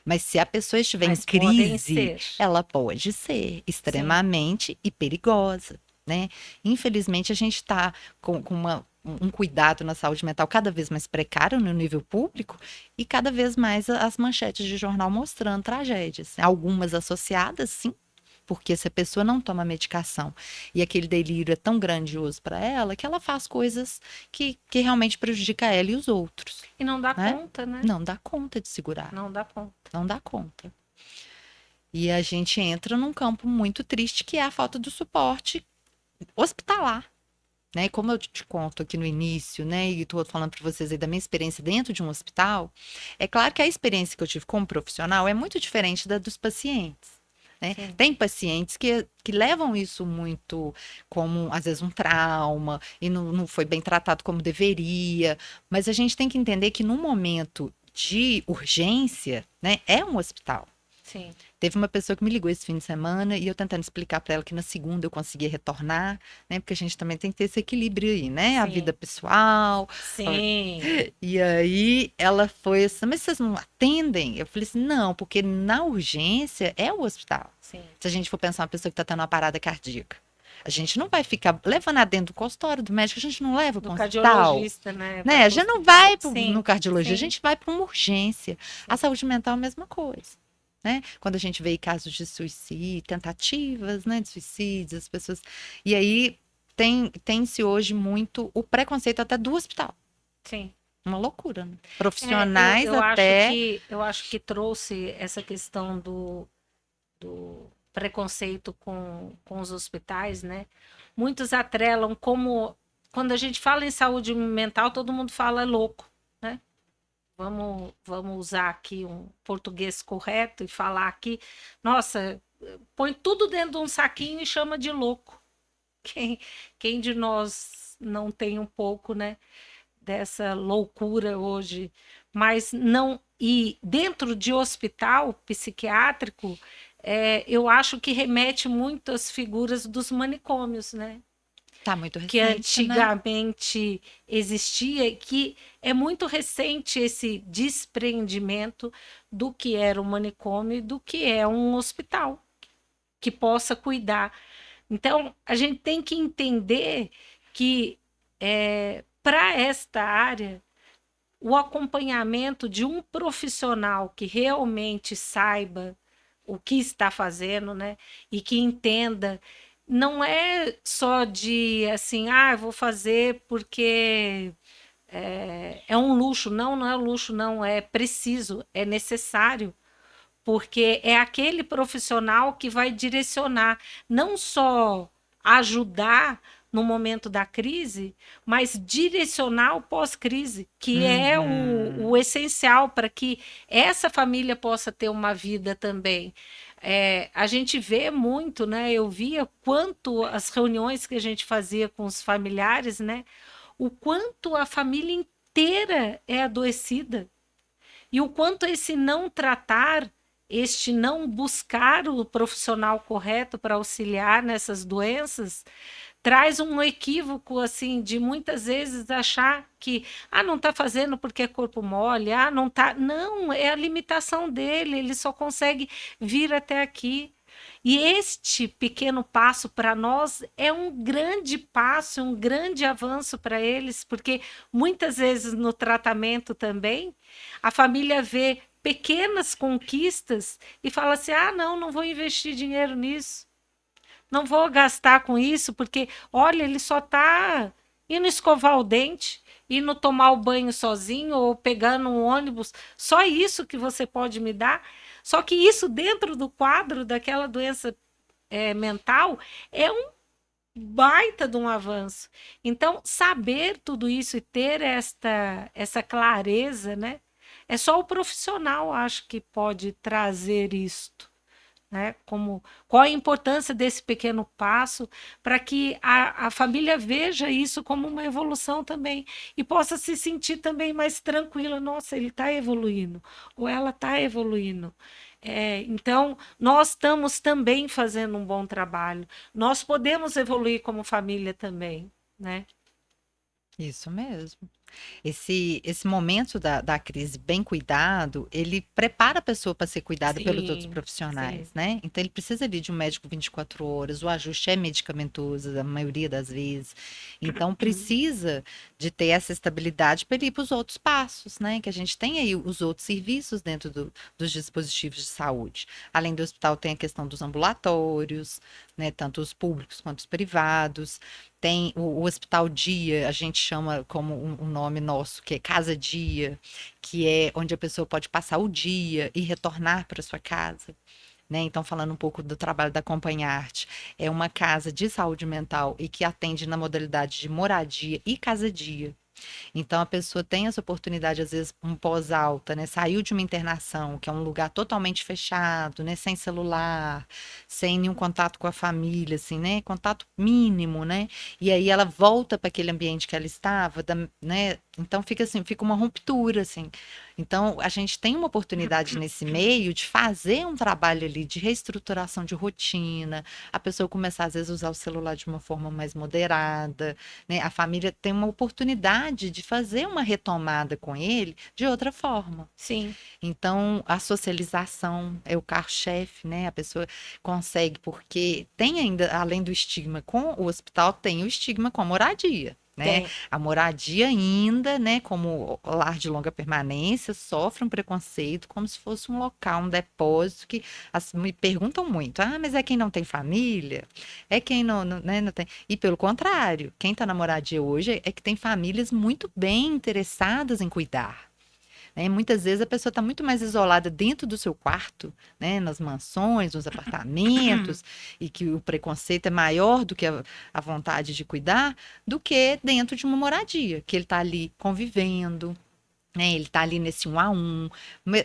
Speaker 2: Mas se a pessoa estiver em
Speaker 1: Mas podem
Speaker 2: crise,
Speaker 1: ser.
Speaker 2: ela pode ser
Speaker 1: Sim.
Speaker 2: extremamente e perigosa, né? Infelizmente, a gente está com um cuidado na saúde mental cada vez mais precário no nível público e cada vez mais as manchetes de jornal mostrando tragédias. Algumas associadas, sim, porque se a pessoa não toma medicação e aquele delírio é tão grandioso para ela que ela faz coisas que realmente prejudica ela e os outros,
Speaker 1: E não dá
Speaker 2: né?
Speaker 1: conta, né?
Speaker 2: Não dá conta de segurar,
Speaker 1: Não dá conta.
Speaker 2: não dá conta. E a gente entra num campo muito triste que é a falta do suporte hospitalar. Né? Como eu te conto aqui no início, né, e estou falando para vocês aí da minha experiência dentro de um hospital, é claro que a experiência que eu tive como profissional é muito diferente da dos pacientes. Né?
Speaker 1: Sim.
Speaker 2: Tem pacientes que levam isso muito como, às vezes, um trauma e não foi bem tratado como deveria, mas a gente tem que entender que no momento de urgência, né, é um hospital.
Speaker 1: Sim.
Speaker 2: Teve uma pessoa que me ligou esse fim de semana e eu tentando explicar para ela que na segunda eu conseguia retornar, né? Porque a gente também tem que ter esse equilíbrio aí, né? A vida
Speaker 1: Sim.
Speaker 2: pessoal.
Speaker 1: Sim.
Speaker 2: E aí ela foi assim, mas vocês não atendem? Eu falei assim, não, porque na urgência é o hospital.
Speaker 1: Sim.
Speaker 2: Se a gente for pensar uma pessoa que está tendo uma parada cardíaca. A gente não vai ficar levando ela dentro do consultório do médico, a gente não leva para
Speaker 1: Do
Speaker 2: um hospital.
Speaker 1: cardiologista, né? Vai
Speaker 2: Né? A
Speaker 1: para o
Speaker 2: gente não
Speaker 1: hospital.
Speaker 2: vai no
Speaker 1: Sim.
Speaker 2: cardiologista, a
Speaker 1: Sim.
Speaker 2: gente vai para uma urgência. A
Speaker 1: Sim.
Speaker 2: saúde mental é a mesma coisa. Né? Quando a gente vê casos de suicídio, tentativas, né, de suicídio, as pessoas. E aí tem-se hoje muito o preconceito até do hospital.
Speaker 1: Sim.
Speaker 2: Uma loucura, né?
Speaker 1: É, eu,
Speaker 2: Profissionais
Speaker 1: eu acho
Speaker 2: até.
Speaker 1: que eu acho que trouxe essa questão do preconceito com os hospitais, né? Muitos atrelam como quando a gente fala em saúde mental, todo mundo fala louco, né? vamos usar aqui um português correto e falar aqui, nossa, põe tudo dentro de um saquinho e chama de louco. Quem, quem de nós não tem um pouco, né, dessa loucura hoje? Mas não, e dentro de hospital psiquiátrico, eu acho que remete muito às figuras dos manicômios, né?
Speaker 2: Tá muito
Speaker 1: Que
Speaker 2: recente, né?
Speaker 1: antigamente existia, que é muito recente esse desprendimento do que era um manicômio e do que é um hospital que possa cuidar. Então, a gente tem que entender que para esta área, o acompanhamento de um profissional que realmente saiba o que está fazendo, né? E que entenda, não é só de assim, ah, vou fazer porque é um luxo. Não, não é luxo, não, é preciso, é necessário, porque é aquele profissional que vai direcionar, não só ajudar no momento da crise, mas direcionar o pós-crise, que é o
Speaker 2: Uhum.
Speaker 1: essencial para que essa família possa ter uma vida também. A gente vê muito, né? Eu via quanto as reuniões que a gente fazia com os familiares, né? O quanto a família inteira é adoecida e o quanto esse não tratar, este não buscar o profissional correto para auxiliar nessas doenças, traz um equívoco assim de muitas vezes achar que não está fazendo porque é corpo mole, não tá, não, é a limitação dele, ele só consegue vir até aqui. E este pequeno passo para nós é um grande passo, um grande avanço para eles, porque muitas vezes no tratamento também a família vê pequenas conquistas e fala assim: não, não vou investir dinheiro nisso, não vou gastar com isso, porque olha, ele só está indo escovar o dente, indo tomar o banho sozinho ou pegando um ônibus. Só isso que você pode me dar. Só que isso dentro do quadro daquela doença mental é um baita de um avanço. Então, saber tudo isso e ter essa clareza, né? É só o profissional, acho que pode trazer isto, né? Como qual a importância desse pequeno passo para que a família veja isso como uma evolução também e possa se sentir também mais tranquila. Nossa, ele está evoluindo ou ela está evoluindo. Então, nós estamos também fazendo um bom trabalho. Nós podemos evoluir como família também, né?
Speaker 2: Isso mesmo. Esse momento da crise bem cuidado, ele prepara a pessoa para ser cuidada pelos outros
Speaker 1: Sim,
Speaker 2: profissionais,
Speaker 1: sim.
Speaker 2: né? Então ele precisa ali de um médico 24 horas, o ajuste é medicamentoso, a maioria das vezes. Então precisa de ter essa estabilidade para ele ir para os outros passos, né? Que a gente tem aí os outros serviços dentro dos dispositivos de saúde. Além do hospital, tem a questão dos ambulatórios, né? Tanto os públicos quanto os privados. Tem o hospital dia, a gente chama como um nome nosso, que é casa dia, que é onde a pessoa pode passar o dia e retornar para sua casa. Né? Então, falando um pouco do trabalho da Acompanharte, é uma casa de saúde mental e que atende na modalidade de moradia e casa-dia. Então a pessoa tem essa oportunidade, às vezes, um pós-alta, né? Saiu de uma internação, que é um lugar totalmente fechado, né? Sem celular, sem nenhum contato com a família, assim, né? Contato mínimo, né? E aí ela volta para aquele ambiente que ela estava, né? Então fica assim, fica uma ruptura, assim. Então a gente tem uma oportunidade nesse meio de fazer um trabalho ali de reestruturação de rotina, a pessoa começar às vezes a usar o celular de uma forma mais moderada, né? A família tem uma oportunidade de fazer uma retomada com ele de outra forma.
Speaker 1: Sim,
Speaker 2: Então, a socialização é o carro-chefe, né? A pessoa consegue, porque tem ainda, além do estigma com o hospital, tem o estigma com a moradia. Né?
Speaker 1: tem.
Speaker 2: A moradia ainda, né, como lar de longa permanência, sofre um preconceito como se fosse um local, um depósito que me perguntam muito. Mas é quem não tem família? É quem né, não tem. E pelo contrário, quem está na moradia hoje é que tem famílias muito bem interessadas em cuidar. Né? Muitas vezes a pessoa está muito mais isolada dentro do seu quarto, né? Nas mansões, nos apartamentos, e que o preconceito é maior do que a vontade de cuidar, do que dentro de uma moradia, que ele está ali convivendo, né? Ele está ali nesse um a um,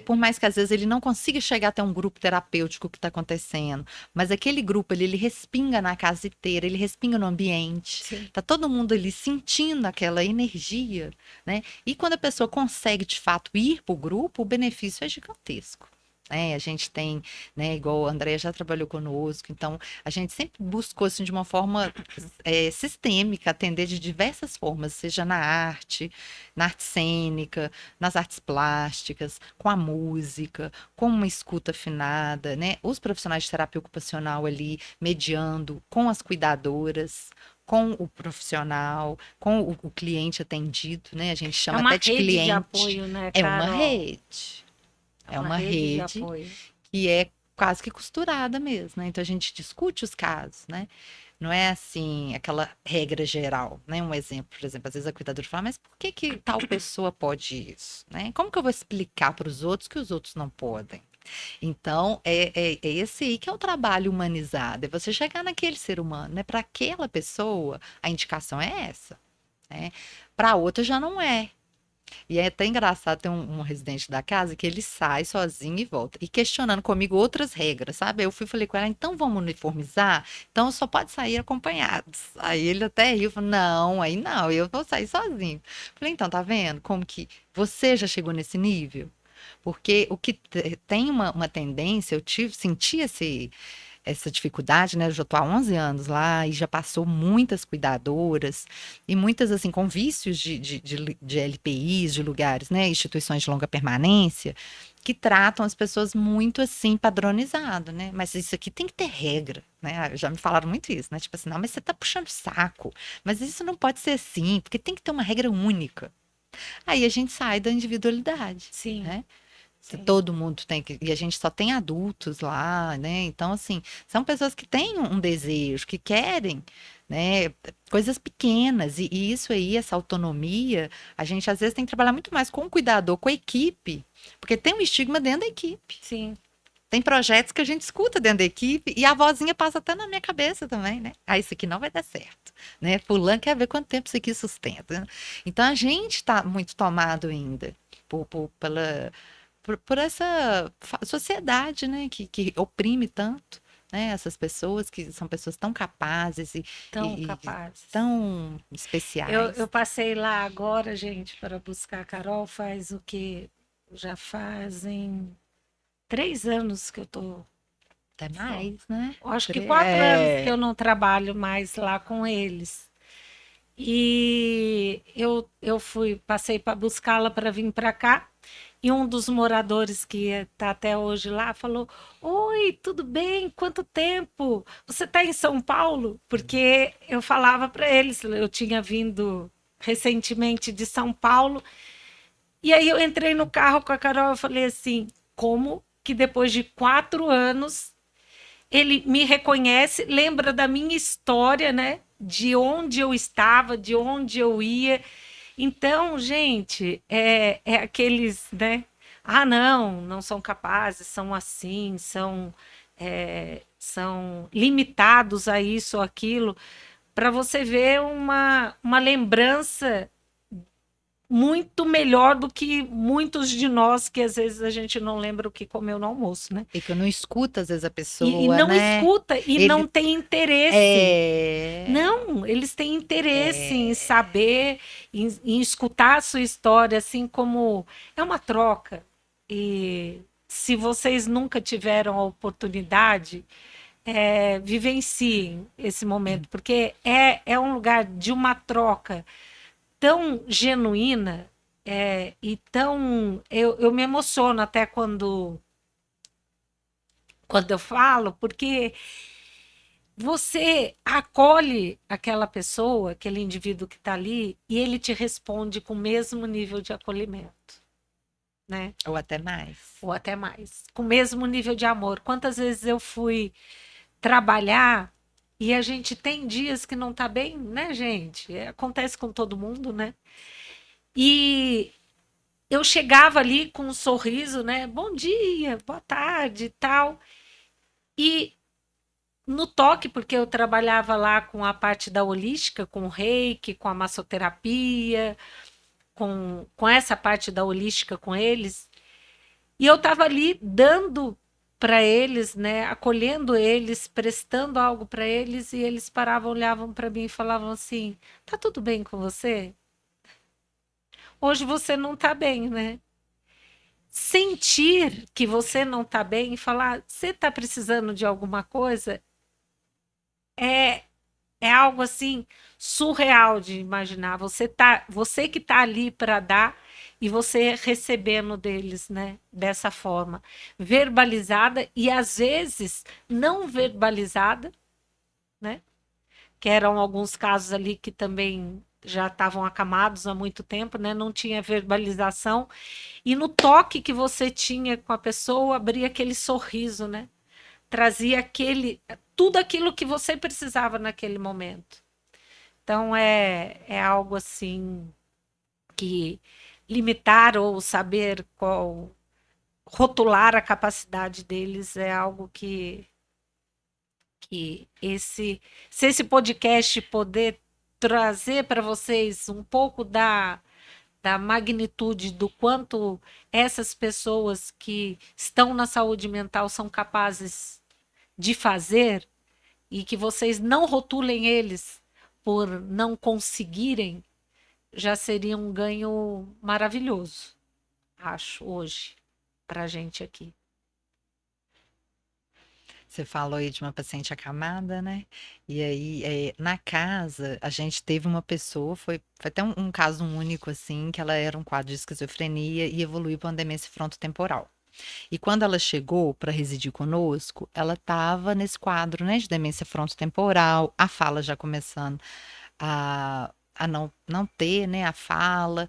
Speaker 2: por mais que às vezes ele não consiga chegar até um grupo terapêutico que está acontecendo, mas aquele grupo ali, ele respinga na casa inteira, ele respinga no ambiente,
Speaker 1: Sim.
Speaker 2: tá todo mundo ali sentindo aquela energia, né? E quando a pessoa consegue de fato ir para o grupo, o benefício é gigantesco. A gente tem, né, igual a Andrea já trabalhou conosco, então a gente sempre buscou assim, de uma forma sistêmica, atender de diversas formas, seja na arte cênica, nas artes plásticas, com a música, com uma escuta afinada, né? Os profissionais de terapia ocupacional ali mediando com as cuidadoras, com o profissional, com o cliente atendido, né? A gente
Speaker 1: É
Speaker 2: chama
Speaker 1: uma
Speaker 2: até de
Speaker 1: rede de
Speaker 2: cliente.
Speaker 1: apoio, né,
Speaker 2: É uma
Speaker 1: Carol?
Speaker 2: rede.
Speaker 1: É
Speaker 2: É
Speaker 1: uma
Speaker 2: uma
Speaker 1: rede de
Speaker 2: rede
Speaker 1: apoio.
Speaker 2: que é quase que costurada mesmo, né? Então a gente discute os casos, né? Não é assim, aquela regra geral, né? Um exemplo, por exemplo, às vezes a cuidadora fala, mas por que que tal pessoa pode isso, né? Como que eu vou explicar para os outros que os outros não podem? Então, é esse aí que é o trabalho humanizado, é você chegar naquele ser humano, né? Para aquela pessoa, a indicação é essa, né? Para outra já não é. E é até engraçado, tem um residente da casa que ele sai sozinho e volta. E questionando comigo outras regras, sabe? Eu fui e falei com ela, então vamos uniformizar? Então só pode sair acompanhados. Aí ele até riu, falou, não, aí não, eu vou sair sozinho. Falei, então, tá vendo como que você já chegou nesse nível? Porque o que tem uma tendência, senti essa dificuldade, né? Eu já estou há 11 anos lá e já passou muitas cuidadoras e muitas, assim, com vícios de LPIs, de lugares, né? Instituições de longa permanência, que tratam as pessoas muito, assim, padronizado, né? Mas isso aqui tem que ter regra, né? Já me falaram muito isso, né? Tipo assim, não, mas você tá puxando saco. Mas isso não pode ser assim, porque tem que ter uma regra única. Aí a gente sai da individualidade,
Speaker 1: Sim,
Speaker 2: né?
Speaker 1: sim.
Speaker 2: Todo mundo tem que. E a gente só tem adultos lá, né? Então, assim, são pessoas que têm um desejo, que querem, né? Coisas pequenas. E isso aí, essa autonomia, a gente às vezes tem que trabalhar muito mais com o cuidador, com a equipe, porque tem um estigma dentro da equipe.
Speaker 1: Sim.
Speaker 2: Tem projetos que a gente escuta dentro da equipe e a vozinha passa até na minha cabeça também, né? Ah, isso aqui não vai dar certo, né? Fulano quer ver quanto tempo isso aqui sustenta. Então a gente está muito tomado ainda por essa sociedade, né, que oprime tanto, né, essas pessoas que são pessoas tão capazes
Speaker 1: Tão
Speaker 2: e
Speaker 1: capazes.
Speaker 2: tão
Speaker 1: Eu
Speaker 2: especiais.
Speaker 1: passei lá agora, gente, para buscar a Carol, faz o que? Já fazem 3 anos que eu tô
Speaker 2: Até
Speaker 1: fora.
Speaker 2: mais, né?
Speaker 1: Acho que 4 anos que eu não trabalho mais lá com eles. E eu passei para buscá-la para vir para cá. E um dos moradores que está até hoje lá falou: Oi, tudo bem? Quanto tempo? Você está em São Paulo? Porque eu falava para eles, eu tinha vindo recentemente de São Paulo. E aí eu entrei no carro com a Carol e falei assim: como que depois de 4 anos ele me reconhece, lembra da minha história, né? De onde eu estava, de onde eu ia. Então, gente, é aqueles, né? Ah, não, não são capazes, são assim, são limitados a isso ou aquilo, para você ver uma lembrança muito melhor do que muitos de nós que às vezes a gente não lembra o que comeu no almoço, né?
Speaker 2: E que não escuta, às vezes, a
Speaker 1: E
Speaker 2: pessoa,
Speaker 1: não
Speaker 2: né?
Speaker 1: escuta e não
Speaker 2: Ele
Speaker 1: tem interesse.
Speaker 2: é.
Speaker 1: Não, eles têm interesse em
Speaker 2: É.
Speaker 1: saber, em escutar a sua história, assim como é uma troca. E se vocês nunca tiveram a oportunidade, vivenciem esse momento, porque é um lugar de uma troca tão genuína e tão. Eu me emociono até quando eu falo, porque você acolhe aquela pessoa, aquele indivíduo que está ali, e ele te responde com o mesmo nível de acolhimento, né?
Speaker 2: Ou até mais.
Speaker 1: Ou até mais, com o mesmo nível de amor. Quantas vezes eu fui trabalhar e a gente tem dias que não tá bem, né, gente? Acontece com todo mundo, né? E eu chegava ali com um sorriso, né? Bom dia, boa tarde e tal. E no toque, porque eu trabalhava lá com a parte da holística, com o reiki, com a massoterapia, com essa parte da holística com eles, e eu estava ali dando para eles, né, acolhendo eles, prestando algo para eles, e eles paravam, olhavam para mim e falavam assim: tá tudo bem com você? Hoje você não tá bem, né? Sentir que você não tá bem e falar, você tá precisando de alguma coisa, é é algo assim surreal de imaginar. Você que tá ali para dar e você recebendo deles, né? Dessa forma, verbalizada e às vezes não verbalizada, né? Que eram alguns casos ali que também já estavam acamados há muito tempo, né? Não tinha verbalização e no toque que você tinha com a pessoa abria aquele sorriso, né? Trazia aquele tudo aquilo que você precisava naquele momento. Então é algo assim que limitar ou saber qual rotular a capacidade deles é algo que se esse podcast poder trazer para vocês um pouco da magnitude do quanto essas pessoas que estão na saúde mental são capazes de fazer e que vocês não rotulem eles por não conseguirem, já seria um ganho maravilhoso, acho, hoje, para a gente aqui.
Speaker 2: Você falou aí de uma paciente acamada, né? E aí, na casa, a gente teve uma pessoa, foi até um caso único, assim, que ela era um quadro de esquizofrenia e evoluiu para uma demência frontotemporal. E quando ela chegou para residir conosco, ela estava nesse quadro, né, de demência frontotemporal, a fala já começando a não ter, né, a fala.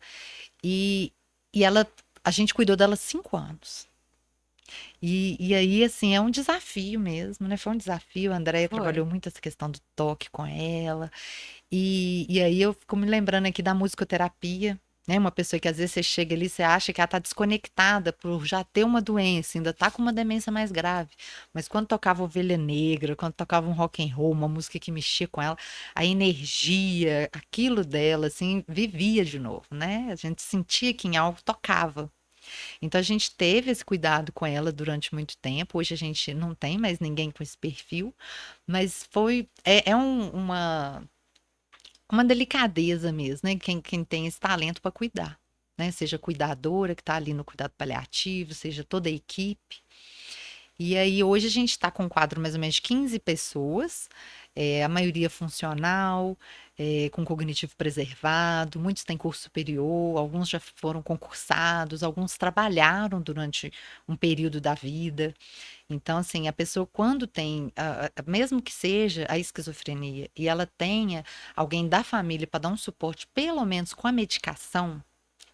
Speaker 2: E, e a gente cuidou dela 5 anos. E aí, assim, é um desafio mesmo, né? Foi um desafio. A Andrea
Speaker 1: Foi.
Speaker 2: trabalhou muito essa questão do toque com ela. E aí eu fico me lembrando aqui da musicoterapia, né? Uma pessoa que às vezes você chega ali, você acha que ela tá desconectada por já ter uma doença, ainda tá com uma demência mais grave. Mas quando tocava Ovelha Negra, quando tocava um rock and roll, uma música que mexia com ela, a energia, aquilo dela, assim, vivia de novo, né? A gente sentia que em algo tocava. Então a gente teve esse cuidado com ela durante muito tempo. Hoje a gente não tem mais ninguém com esse perfil, mas uma delicadeza mesmo, né? Quem tem esse talento para cuidar, né? Seja a cuidadora que está ali no cuidado paliativo, seja toda a equipe. E aí hoje a gente está com um quadro mais ou menos de 15 pessoas, a maioria funcional, com cognitivo preservado, muitos têm curso superior, alguns já foram concursados, alguns trabalharam durante um período da vida. Então, assim, a pessoa quando tem, mesmo que seja a esquizofrenia, e ela tenha alguém da família para dar um suporte, pelo menos com a medicação,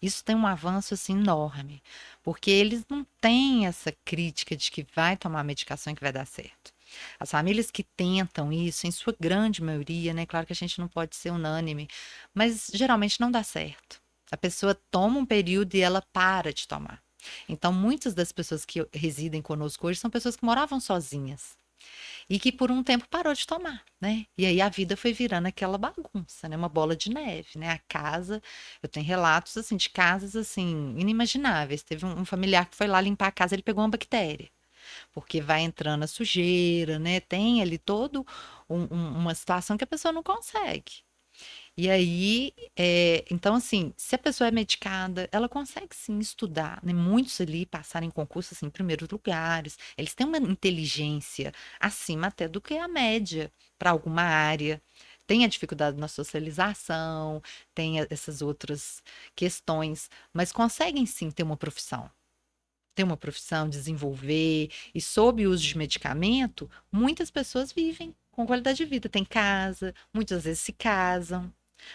Speaker 2: isso tem um avanço assim enorme, porque eles não têm essa crítica de que vai tomar medicação e que vai dar certo. As famílias que tentam isso, em sua grande maioria, né? Claro que a gente não pode ser unânime, mas geralmente não dá certo. A pessoa toma um período e ela para de tomar. Então, muitas das pessoas que residem conosco hoje são pessoas que moravam sozinhas e que por um tempo parou de tomar, né? E aí a vida foi virando aquela bagunça, né? Uma bola de neve, né? A casa, eu tenho relatos assim de casas assim inimagináveis. Teve um familiar que foi lá limpar a casa, ele pegou uma bactéria, porque vai entrando a sujeira, né? Tem ali todo uma situação que a pessoa não consegue. E aí, então, assim, se a pessoa é medicada, ela consegue sim estudar, né? Muitos ali passaram em concurso, assim, em primeiros lugares. Eles têm uma inteligência acima até do que a média para alguma área. Tem a dificuldade na socialização, tem essas outras questões, mas conseguem sim ter uma profissão, desenvolver, e sob o uso de medicamento, muitas pessoas vivem com qualidade de vida, tem casa, muitas vezes se casam,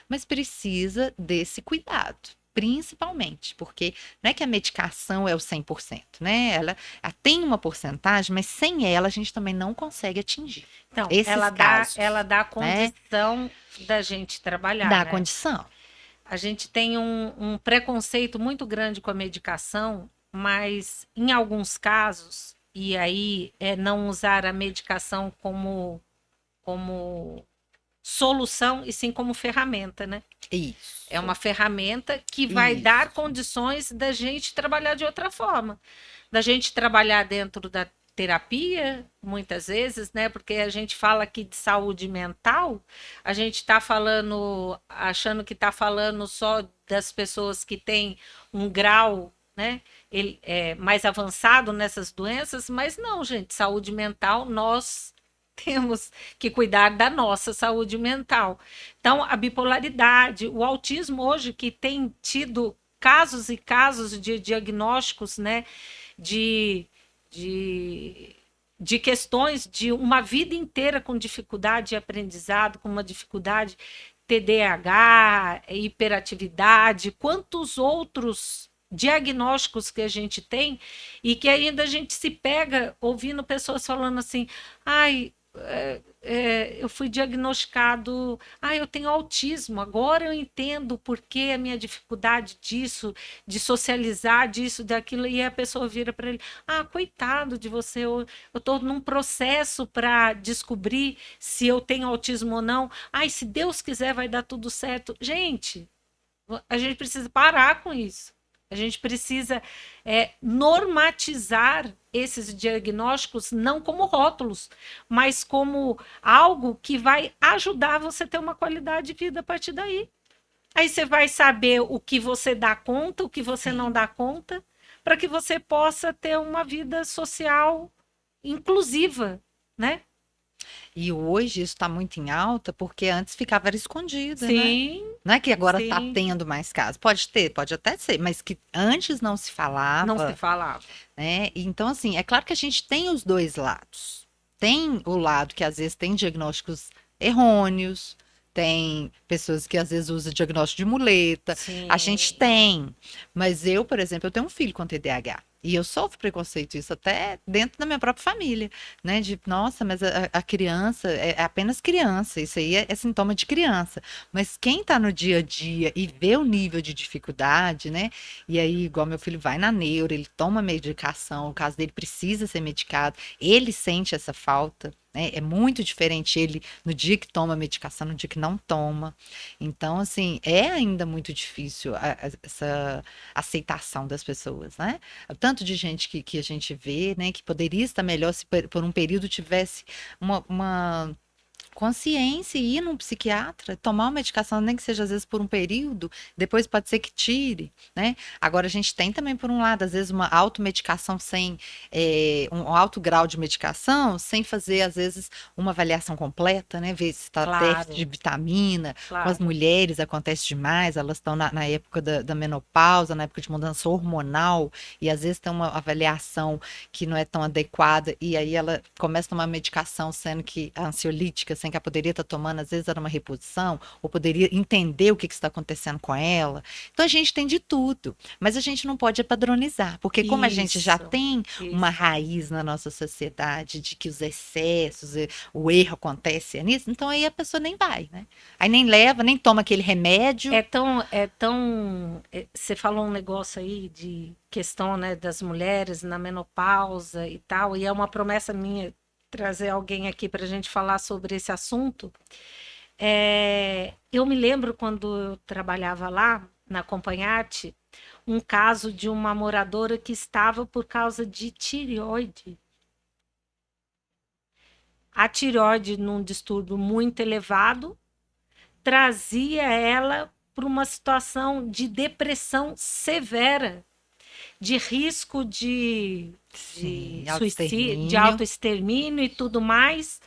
Speaker 2: mas precisa desse cuidado, principalmente, porque não é que a medicação é o 100%, né? Ela tem uma porcentagem, mas sem ela a gente também não consegue atingir
Speaker 1: Então,
Speaker 2: esses
Speaker 1: ela
Speaker 2: casos,
Speaker 1: dá a
Speaker 2: né?
Speaker 1: condição da gente trabalhar,
Speaker 2: Da
Speaker 1: né?
Speaker 2: condição.
Speaker 1: A gente tem um preconceito muito grande com a medicação, mas em alguns casos, e aí é não usar a medicação como solução, e sim como ferramenta, né?
Speaker 2: Isso.
Speaker 1: É uma ferramenta que vai
Speaker 2: Isso.
Speaker 1: dar condições da gente trabalhar de outra forma. Da gente trabalhar dentro da terapia, muitas vezes, né? Porque a gente fala aqui de saúde mental, a gente está falando, achando que está falando só das pessoas que têm um grau, né? Mais avançado nessas doenças, mas não, gente, saúde mental, nós temos que cuidar da nossa saúde mental. Então, a bipolaridade, o autismo hoje, que tem tido casos e casos de diagnósticos, né, de, de, de questões de uma vida inteira com dificuldade de aprendizado, com uma dificuldade TDAH, hiperatividade, quantos outros diagnósticos que a gente tem e que ainda a gente se pega ouvindo pessoas falando assim, ai, eu fui diagnosticado, eu tenho autismo, agora eu entendo por que a minha dificuldade disso, de socializar, disso, daquilo, e a pessoa vira para ele, coitado de você, eu estou num processo para descobrir se eu tenho autismo ou não, se Deus quiser vai dar tudo certo. Gente, a gente precisa parar com isso. A gente precisa normatizar esses diagnósticos não como rótulos, mas como algo que vai ajudar você a ter uma qualidade de vida a partir daí. Aí você vai saber o que você dá conta, o que você não dá conta, para que você possa ter uma vida social inclusiva, né?
Speaker 2: E hoje isso está muito em alta porque antes ficava era escondida, né?
Speaker 1: Sim,
Speaker 2: Não é que agora está
Speaker 1: sim.
Speaker 2: tendo mais casos. Pode ter, pode até ser, mas que antes não se
Speaker 1: Não se
Speaker 2: falava,
Speaker 1: falava.
Speaker 2: né? Então, assim, é claro que a gente tem os dois lados. Tem o lado que às vezes tem diagnósticos errôneos, tem pessoas que às vezes usam diagnóstico de muleta. A gente
Speaker 1: Sim.
Speaker 2: tem. Mas eu, por exemplo, eu tenho um filho com TDAH. E eu sofro preconceito, isso até dentro da minha própria família, né? De, nossa, mas a criança é apenas criança, isso aí é sintoma de criança. Mas quem está no dia a dia e vê o nível de dificuldade, né? E aí, igual meu filho vai na neuro, ele toma medicação, o caso dele precisa ser medicado, ele sente essa falta, né? É muito diferente ele no dia que toma medicação, no dia que não toma. Então, assim, é ainda muito difícil essa aceitação das pessoas, né? O tanto de gente que a gente vê, né, que poderia estar melhor se por um período tivesse uma consciência e ir num psiquiatra, tomar uma medicação, nem que seja às vezes por um período, depois pode ser que tire, né? Agora a gente tem também, por um lado, às vezes uma automedicação sem um alto grau de medicação, sem fazer, às vezes, uma avaliação completa, né? Ver se está déficit de
Speaker 1: Claro,
Speaker 2: vitamina. Com as
Speaker 1: claro.
Speaker 2: mulheres acontece demais, elas estão na época da menopausa, na época de mudança hormonal, e às vezes tem uma avaliação que não é tão adequada, e aí ela começa a tomar medicação, sendo que a ansiolítica, sem que ela poderia estar tomando, às vezes era uma reposição, ou poderia entender o que está acontecendo com ela. Então a gente tem de tudo, mas a gente não pode padronizar, porque como a gente já
Speaker 1: Isso,
Speaker 2: tem uma
Speaker 1: isso.
Speaker 2: raiz na nossa sociedade de que os excessos, o erro acontece nisso, então aí a pessoa nem vai, né? Aí nem leva, nem toma aquele remédio.
Speaker 1: Você falou um negócio aí de questão, né, das mulheres na menopausa e tal, e é uma promessa minha trazer alguém aqui para a gente falar sobre esse assunto. Eu me lembro quando eu trabalhava lá na Companharte, um caso de uma moradora que estava por causa de tireoide. A tireoide, num distúrbio muito elevado, trazia ela para uma situação de depressão severa, de risco de
Speaker 2: Sim,
Speaker 1: suicídio, de
Speaker 2: autoextermínio.
Speaker 1: autoextermínio e tudo mais.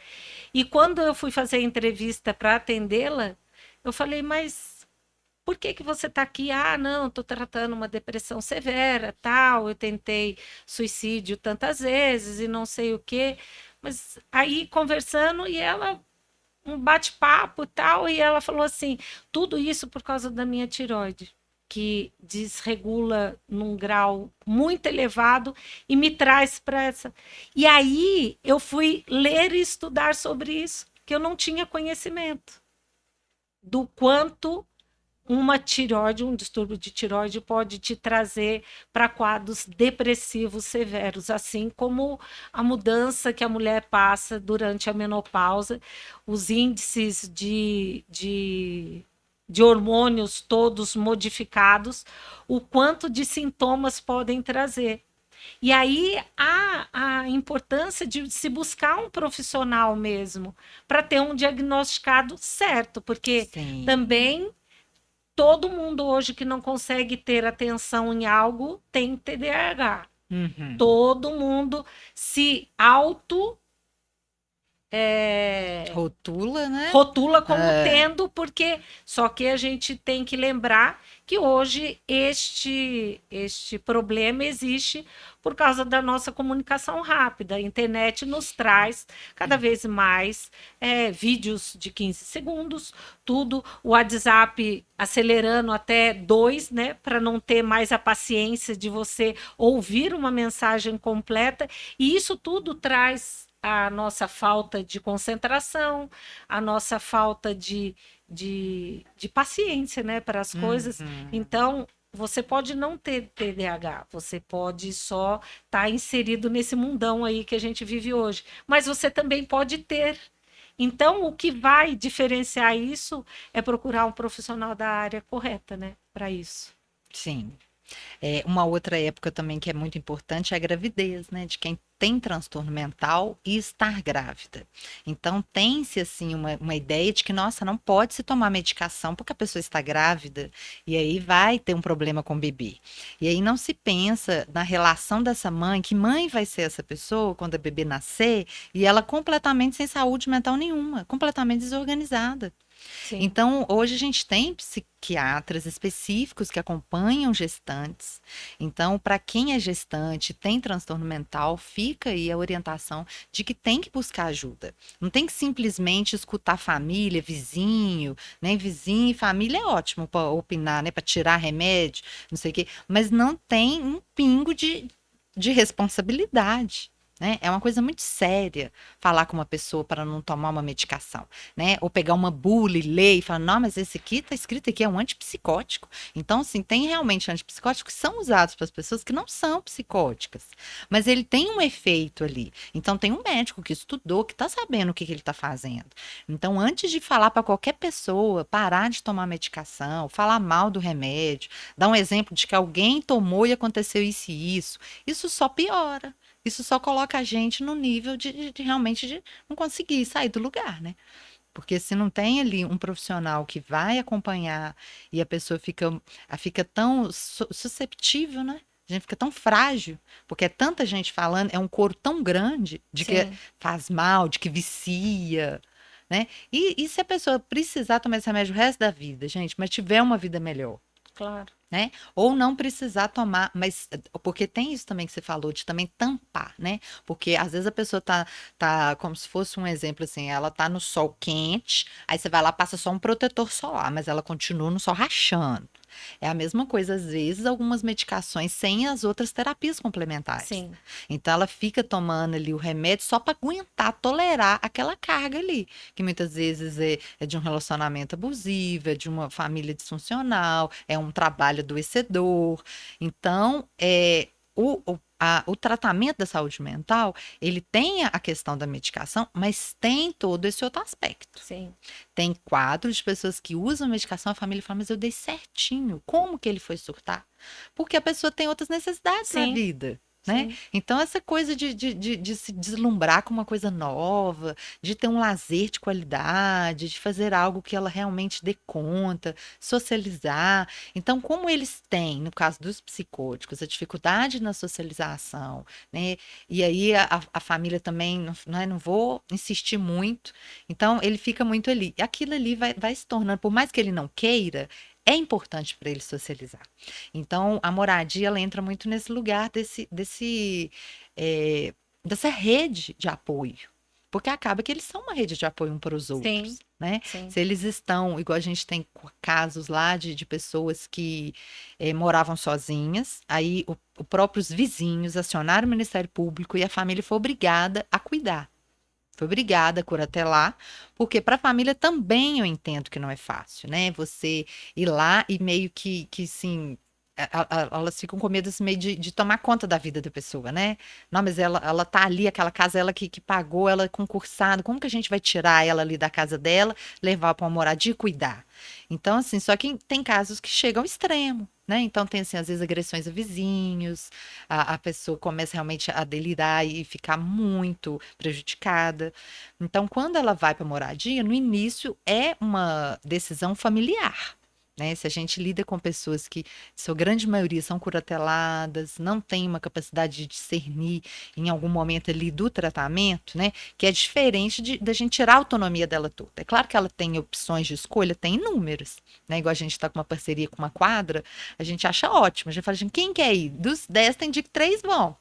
Speaker 1: E quando eu fui fazer a entrevista para atendê-la, eu falei, mas por que que você está aqui? Não, estou tratando uma depressão severa, tal. Eu tentei suicídio tantas vezes e não sei o quê. Mas aí conversando e ela um bate-papo e tal, e ela falou assim: tudo isso por causa da minha tireoide, que desregula num grau muito elevado e me traz para essa. E aí eu fui ler e estudar sobre isso, que eu não tinha conhecimento do quanto uma tireoide, um distúrbio de tireoide pode te trazer para quadros depressivos severos, assim como a mudança que a mulher passa durante a menopausa, os índices de hormônios todos modificados, o quanto de sintomas podem trazer. E aí há a importância de se buscar um profissional mesmo, para ter um diagnosticado certo, porque
Speaker 2: Sim.
Speaker 1: também todo mundo hoje que não consegue ter atenção em algo tem TDAH.
Speaker 2: Uhum.
Speaker 1: Todo mundo se auto é,
Speaker 2: Rotula, né?
Speaker 1: rotula como
Speaker 2: É.
Speaker 1: tendo, porque só que a gente tem que lembrar que hoje este problema existe por causa da nossa comunicação rápida. A internet nos traz cada vez mais vídeos de 15 segundos, tudo, o WhatsApp acelerando até 2, né, para não ter mais a paciência de você ouvir uma mensagem completa, e isso tudo traz a nossa falta de concentração, a nossa falta de paciência, né, para as coisas.
Speaker 2: Uhum.
Speaker 1: Então, você pode não ter TDAH, você pode só estar inserido nesse mundão aí que a gente vive hoje, mas você também pode ter. Então, o que vai diferenciar isso é procurar um profissional da área correta, né, para isso.
Speaker 2: Sim. Uma outra época também que é muito importante é a gravidez, né? De quem tem transtorno mental e estar grávida. Então, tem-se, assim, uma ideia de que, nossa, não pode se tomar medicação porque a pessoa está grávida e aí vai ter um problema com o bebê. E aí não se pensa na relação dessa mãe, que mãe vai ser essa pessoa quando a bebê nascer e ela completamente sem saúde mental nenhuma, completamente desorganizada.
Speaker 1: Sim,
Speaker 2: Então, hoje a gente tem psiquiatras específicos que acompanham gestantes. Então, para quem é gestante, tem transtorno mental, fica aí a orientação de que tem que buscar ajuda. Não tem que simplesmente escutar família, vizinho, né? Vizinho e família é ótimo para opinar, né? Para tirar remédio, não sei o quê, mas não tem um pingo de responsabilidade. Né? É uma coisa muito séria falar com uma pessoa para não tomar uma medicação, né? Ou pegar uma bula e ler e falar, não, mas esse aqui está escrito aqui, é um antipsicótico. Então, assim, tem realmente antipsicóticos que são usados para as pessoas que não são psicóticas, mas ele tem um efeito ali. Então, tem um médico que estudou, que está sabendo o que, que ele está fazendo. Então, antes de falar para qualquer pessoa parar de tomar medicação, falar mal do remédio, dar um exemplo de que alguém tomou e aconteceu isso e isso só piora. Isso só coloca a gente no nível de realmente de não conseguir sair do lugar, né? Porque se não tem ali um profissional que vai acompanhar e a pessoa fica tão susceptível, né? A gente fica tão frágil, porque é tanta gente falando, é um coro tão grande de que
Speaker 1: sim,
Speaker 2: faz mal, de que vicia, né? E se a pessoa precisar tomar esse remédio o resto da vida, gente, mas tiver uma vida melhor,
Speaker 1: claro.
Speaker 2: né? Ou não precisar tomar, mas porque tem isso também que você falou, de também tampar, né? Porque às vezes a pessoa tá como se fosse um exemplo assim, ela tá no sol quente, aí você vai lá, passa só um protetor solar, mas ela continua no sol rachando. É a mesma coisa, às vezes, algumas medicações sem as outras terapias complementares.
Speaker 1: Sim,
Speaker 2: Então, ela fica tomando ali o remédio só para aguentar, tolerar aquela carga ali, que muitas vezes é de um relacionamento abusivo, é de uma família disfuncional, é um trabalho adoecedor. Então, o tratamento da saúde mental, ele tem a questão da medicação, mas tem todo esse outro aspecto.
Speaker 1: sim,
Speaker 2: Tem quadros de pessoas que usam medicação, a família fala, mas eu dei certinho. Como que ele foi surtar? Porque a pessoa tem outras necessidades na
Speaker 1: sim,
Speaker 2: vida. Né?
Speaker 1: sim.
Speaker 2: Então, essa coisa de se deslumbrar com uma coisa nova, de ter um lazer de qualidade, de fazer algo que ela realmente dê conta, socializar. Então, como eles têm, no caso dos psicóticos, a dificuldade na socialização, né? E aí a família também, não, não vou insistir muito, então ele fica muito ali. E aquilo ali vai se tornando, por mais que ele não queira, é importante para ele socializar. Então, a moradia, ela entra muito nesse lugar eh, dessa rede de apoio. Porque acaba que eles são uma rede de apoio um para os
Speaker 1: Sim,
Speaker 2: outros, né?
Speaker 1: sim,
Speaker 2: Se eles estão, igual a gente tem casos lá de pessoas que moravam sozinhas, aí os próprios vizinhos acionaram o Ministério Público e a família foi obrigada a cuidar. Foi obrigada a curatelar, porque para a família também eu entendo que não é fácil, né? Você ir lá e meio que sim, elas ficam com medo assim, meio de tomar conta da vida da pessoa, né? Não, mas ela tá ali, aquela casa, ela que pagou, ela é concursada, como que a gente vai tirar ela ali da casa dela, levar para uma moradia e cuidar? Então, assim, só que tem casos que chegam ao extremo. Né? Então tem assim, às vezes agressões a vizinhos, a pessoa começa realmente a delirar e ficar muito prejudicada. Então, quando ela vai para moradia, no início é uma decisão familiar. Né? Se a gente lida com pessoas que, sua grande maioria, são curateladas, não tem uma capacidade de discernir em algum momento ali do tratamento, né? Que é diferente da gente tirar a autonomia dela toda. É claro que ela tem opções de escolha, tem inúmeras, né? Igual a gente está com uma parceria com uma quadra, a gente acha ótimo. A gente fala assim, quem quer ir? Dos 10 tem dia que 3 vão.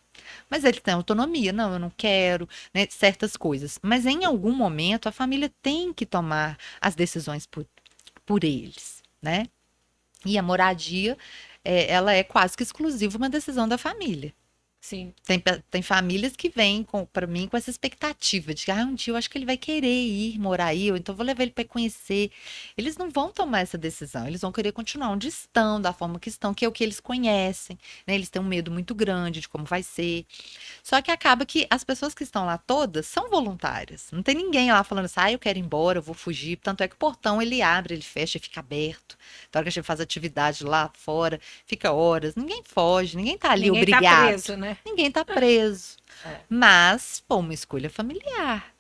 Speaker 2: Mas ele tem autonomia, não, eu não quero, né, certas coisas. Mas em algum momento a família tem que tomar as decisões por eles, né? E a moradia, ela é quase que exclusiva uma decisão da família.
Speaker 1: Sim.
Speaker 2: Tem famílias que vêm para mim com essa expectativa de que um dia eu acho que ele vai querer ir morar aí, ou então vou levar ele para conhecer. Eles não vão tomar essa decisão, eles vão querer continuar onde estão, da forma que estão, que é o que eles conhecem, né? Eles têm um medo muito grande de como vai ser. Só que acaba que as pessoas que estão lá todas são voluntárias. Não tem ninguém lá falando assim, eu quero ir embora, eu vou fugir. Tanto é que o portão ele abre, ele fecha e fica aberto. Então, hora que a gente faz atividade lá fora, fica horas. Ninguém foge, ninguém tá ali
Speaker 1: Ninguém tá
Speaker 2: obrigado.
Speaker 1: preso, né?
Speaker 2: Ninguém tá preso.
Speaker 1: É.
Speaker 2: Mas, pô, uma escolha familiar.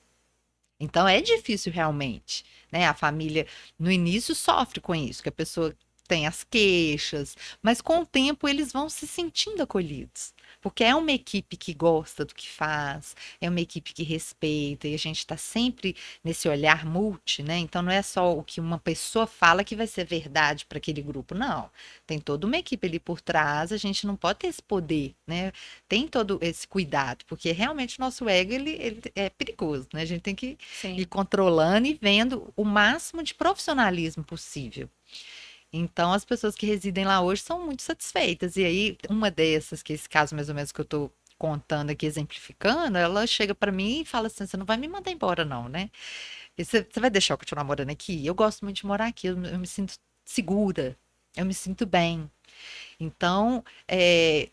Speaker 2: Então é difícil realmente, né? A família no início sofre com isso, que a pessoa tem as queixas, mas com o tempo eles vão se sentindo acolhidos. Porque é uma equipe que gosta do que faz, é uma equipe que respeita, e a gente está sempre nesse olhar multi, né? Então não é só o que uma pessoa fala que vai ser verdade para aquele grupo, não. Tem toda uma equipe ali por trás, a gente não pode ter esse poder, né? Tem todo esse cuidado, porque realmente o nosso ego ele é perigoso, né? A gente tem que ir
Speaker 1: Sim.
Speaker 2: controlando e vendo o máximo de profissionalismo possível. Então, as pessoas que residem lá hoje são muito satisfeitas. E aí, uma dessas, que é esse caso mais ou menos que eu estou contando aqui, exemplificando, ela chega para mim e fala assim: você não vai me mandar embora, não, né? E você vai deixar eu continuar morando aqui? Eu gosto muito de morar aqui, eu me sinto segura, eu me sinto bem. Então,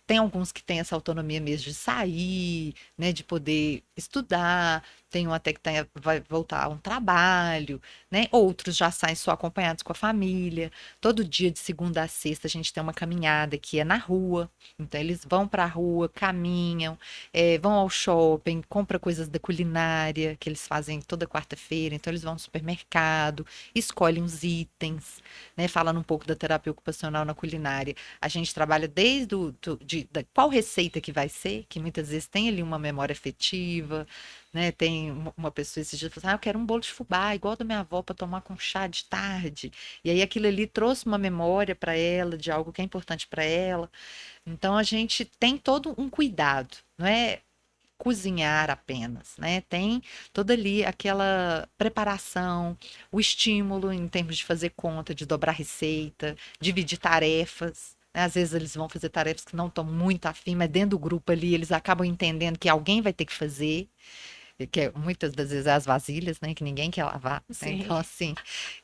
Speaker 2: tem alguns que têm essa autonomia mesmo de sair, né, de poder estudar, tem um até que vai voltar a um trabalho, né? Outros já saem só acompanhados com a família. Todo dia, de segunda a sexta, a gente tem uma caminhada que é na rua. Então, eles vão para a rua, caminham, vão ao shopping, compram coisas da culinária, que eles fazem toda quarta-feira. Então, eles vão no supermercado, escolhem os itens, né? Falando um pouco da terapia ocupacional na culinária. A gente trabalha desde da qual receita que vai ser, que muitas vezes tem ali uma memória afetiva, né? Tem uma pessoa esses dias falou assim, eu quero um bolo de fubá, igual da minha avó, para tomar com chá de tarde. E aí aquilo ali trouxe uma memória para ela de algo que é importante para ela. Então a gente tem todo um cuidado, não é cozinhar apenas, né? Tem toda ali aquela preparação, o estímulo em termos de fazer conta, de dobrar receita, dividir tarefas. Né? Às vezes eles vão fazer tarefas que não estão muito afim, mas dentro do grupo ali eles acabam entendendo que alguém vai ter que fazer, e que muitas das vezes é as vasilhas, né? Que ninguém quer lavar. Né?
Speaker 1: Sim.
Speaker 2: Então, assim,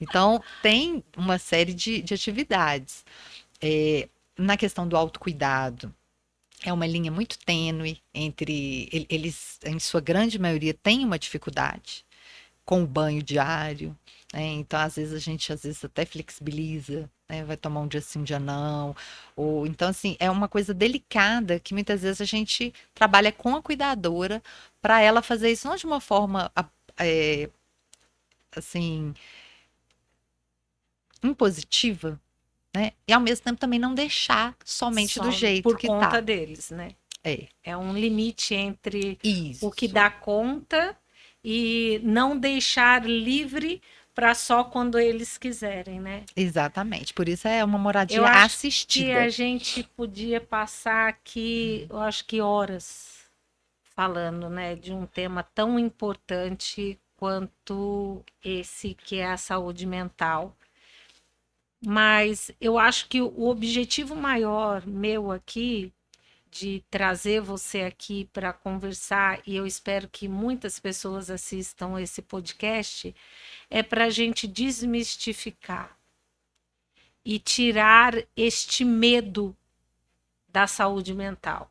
Speaker 2: então tem uma série de atividades. Na questão do autocuidado, é uma linha muito tênue entre eles, em sua grande maioria, têm uma dificuldade com o banho diário, né? Então, às vezes, a gente às vezes até flexibiliza, né? Vai tomar um dia sim, um dia não. Ou então, assim, é uma coisa delicada que muitas vezes a gente trabalha com a cuidadora para ela fazer isso não de uma forma é, assim impositiva, né? E ao mesmo tempo também não deixar somente do
Speaker 1: Só
Speaker 2: jeito
Speaker 1: por
Speaker 2: que
Speaker 1: conta
Speaker 2: tá.
Speaker 1: deles, né?
Speaker 2: É,
Speaker 1: É um limite entre o que
Speaker 2: isso.
Speaker 1: dá conta e não deixar livre para só quando eles quiserem, né?
Speaker 2: Exatamente. Por isso é uma
Speaker 1: Eu
Speaker 2: moradia
Speaker 1: acho que a
Speaker 2: assistida.
Speaker 1: gente podia passar aqui, eu acho que horas falando, né, de um tema tão importante quanto esse que é a saúde mental. Mas eu acho que o objetivo maior meu aqui de trazer você aqui para conversar, e eu espero que muitas pessoas assistam esse podcast, é para a gente desmistificar e tirar este medo da saúde mental.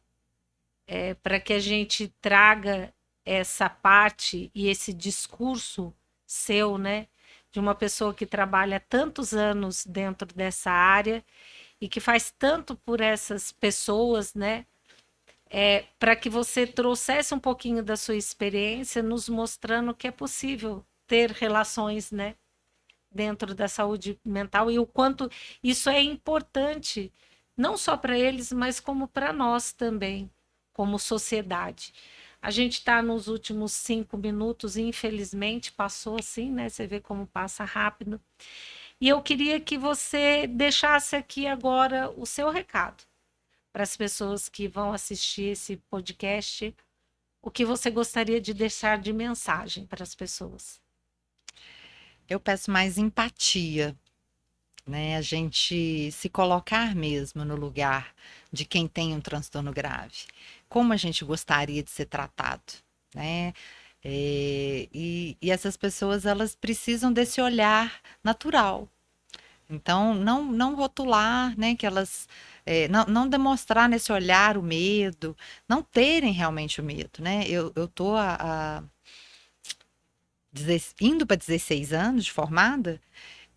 Speaker 1: Para que a gente traga essa parte e esse discurso seu, né, de uma pessoa que trabalha tantos anos dentro dessa área e que faz tanto por essas pessoas, né, para que você trouxesse um pouquinho da sua experiência, nos mostrando que é possível ter relações, né, dentro da saúde mental e o quanto isso é importante, não só para eles, mas como para nós também, como sociedade. A gente está nos últimos 5 minutos, e infelizmente passou assim, né? Você vê como passa rápido. E eu queria que você deixasse aqui agora o seu recado para as pessoas que vão assistir esse podcast. O que você gostaria de deixar de mensagem para as pessoas?
Speaker 2: Eu peço mais empatia, né? A gente se colocar mesmo no lugar de quem tem um transtorno grave. Como a gente gostaria de ser tratado, né? E essas pessoas, elas precisam desse olhar natural. Então, não rotular, né? Que elas não demonstrar nesse olhar o medo, não terem realmente o medo, né? Eu tô indo para 16 anos de formada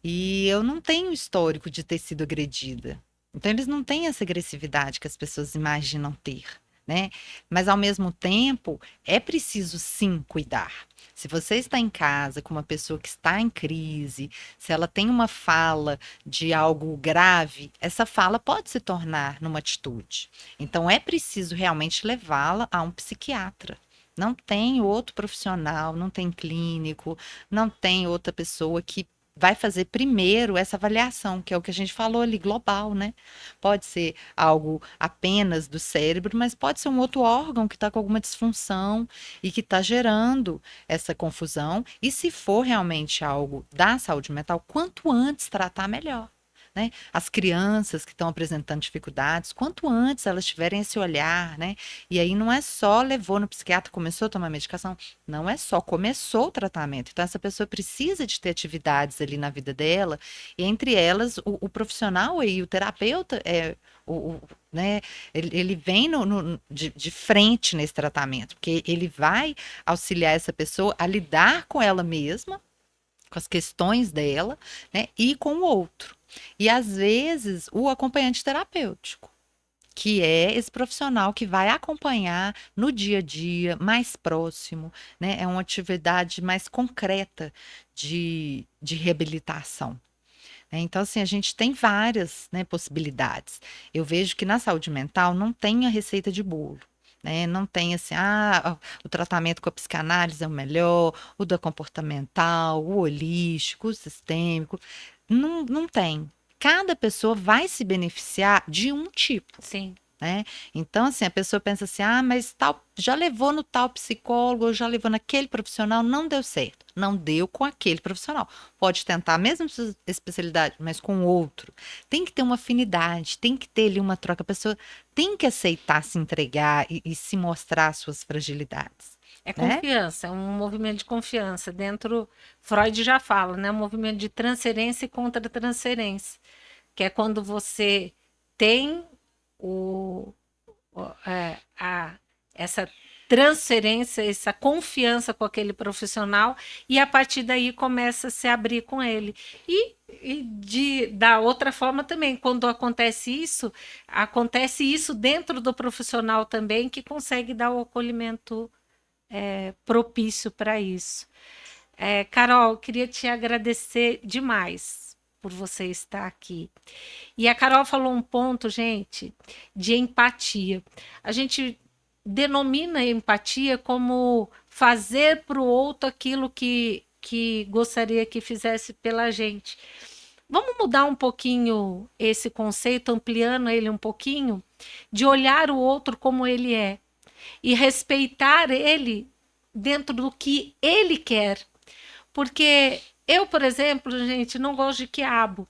Speaker 2: e eu não tenho histórico de ter sido agredida. Então, eles não têm essa agressividade que as pessoas imaginam ter, né? Mas, ao mesmo tempo, é preciso sim cuidar. Se você está em casa com uma pessoa que está em crise, se ela tem uma fala de algo grave, essa fala pode se tornar numa atitude. Então, é preciso realmente levá-la a um psiquiatra. Não tem outro profissional, não tem clínico, não tem outra pessoa que vai fazer primeiro essa avaliação, que é o que a gente falou ali, global, né? Pode ser algo apenas do cérebro, mas pode ser um outro órgão que está com alguma disfunção e que está gerando essa confusão. E se for realmente algo da saúde mental, quanto antes tratar, melhor. Né? As crianças que estão apresentando dificuldades, quanto antes elas tiverem esse olhar, né? E aí não é só levou no psiquiatra, começou a tomar medicação, não é só começou o tratamento. Então essa pessoa precisa de ter atividades ali na vida dela, e entre elas o profissional aí, o terapeuta né? Ele vem de frente nesse tratamento, porque ele vai auxiliar essa pessoa a lidar com ela mesma, com as questões dela, né? E com o outro. E às vezes o acompanhante terapêutico, que é esse profissional que vai acompanhar no dia a dia, mais próximo, né? É uma atividade mais concreta de reabilitação. Então, assim, a gente tem várias, né, possibilidades. Eu vejo que na saúde mental não tem a receita de bolo. Né? Não tem assim, o tratamento com a psicanálise é o melhor, o da comportamental, o holístico, o sistêmico. Não tem. Cada pessoa vai se beneficiar de um tipo.
Speaker 1: Sim.
Speaker 2: Né? Então, assim, a pessoa pensa assim, mas tal, já levou no tal psicólogo, já levou naquele profissional, não deu certo. Não deu com aquele profissional. Pode tentar a mesma especialidade, mas com outro. Tem que ter uma afinidade, tem que ter ali uma troca. A pessoa tem que aceitar se entregar e se mostrar suas fragilidades.
Speaker 1: É
Speaker 2: Né?
Speaker 1: confiança, é um movimento de confiança. Dentro, Freud já fala, né? Um movimento de transferência e contra-transferência, que é quando você tem o, a, essa transferência, essa confiança com aquele profissional e a partir daí começa a se abrir com ele. Da outra forma também, quando acontece isso dentro do profissional também que consegue dar o acolhimento propício para isso. Carol, queria te agradecer demais por você estar aqui. E a Carol falou um ponto, gente, de empatia. A gente denomina empatia como fazer para o outro aquilo que gostaria que fizesse pela gente. Vamos mudar um pouquinho esse conceito, ampliando ele um pouquinho, de olhar o outro como ele é e respeitar ele dentro do que ele quer. Porque eu, por exemplo, gente, não gosto de quiabo.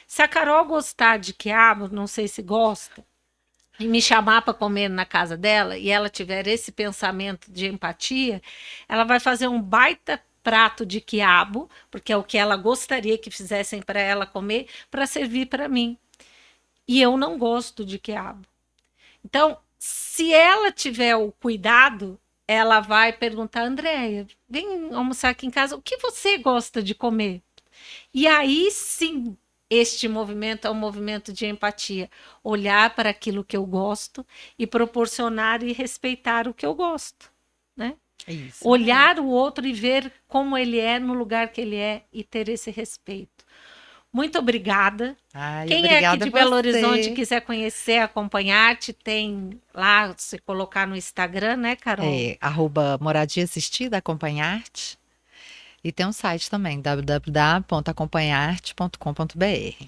Speaker 1: Se a Carol gostar de quiabo, não sei se gosta, e me chamar para comer na casa dela, e ela tiver esse pensamento de empatia, ela vai fazer um baita prato de quiabo, porque é o que ela gostaria que fizessem para ela comer, para servir para mim. E eu não gosto de quiabo. Então, se ela tiver o cuidado, ela vai perguntar: Andréia, vem almoçar aqui em casa, o que você gosta de comer? E aí sim, este movimento é um movimento de empatia. Olhar para aquilo que eu gosto e proporcionar e respeitar o que eu gosto, né?
Speaker 2: Isso mesmo.
Speaker 1: Olhar o outro e ver como ele é no lugar que ele é e ter esse respeito. Muito obrigada.
Speaker 2: Ai,
Speaker 1: Quem é aqui
Speaker 2: obrigada a
Speaker 1: de Belo Horizonte e
Speaker 2: você.
Speaker 1: quiser conhecer, acompanhar-te, tem lá, se colocar no Instagram, né, Carol?
Speaker 2: É, @moradia assistida, acompanhar-te. E tem um site também, www.acompanharte.com.br.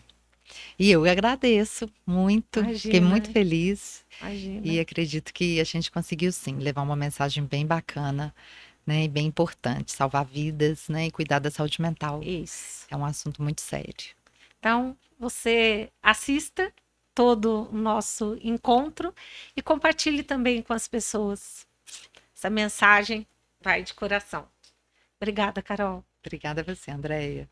Speaker 2: E eu agradeço muito, fiquei muito
Speaker 1: Imagina,
Speaker 2: feliz e
Speaker 1: imagina.
Speaker 2: acredito que a gente conseguiu sim levar uma mensagem bem bacana, né, e bem importante, salvar vidas, né, e cuidar da saúde mental.
Speaker 1: Isso.
Speaker 2: É um assunto muito sério.
Speaker 1: Então, você assista todo o nosso encontro e compartilhe também com as pessoas. Essa mensagem vai de coração. Obrigada, Carol.
Speaker 2: Obrigada a você, Andréia.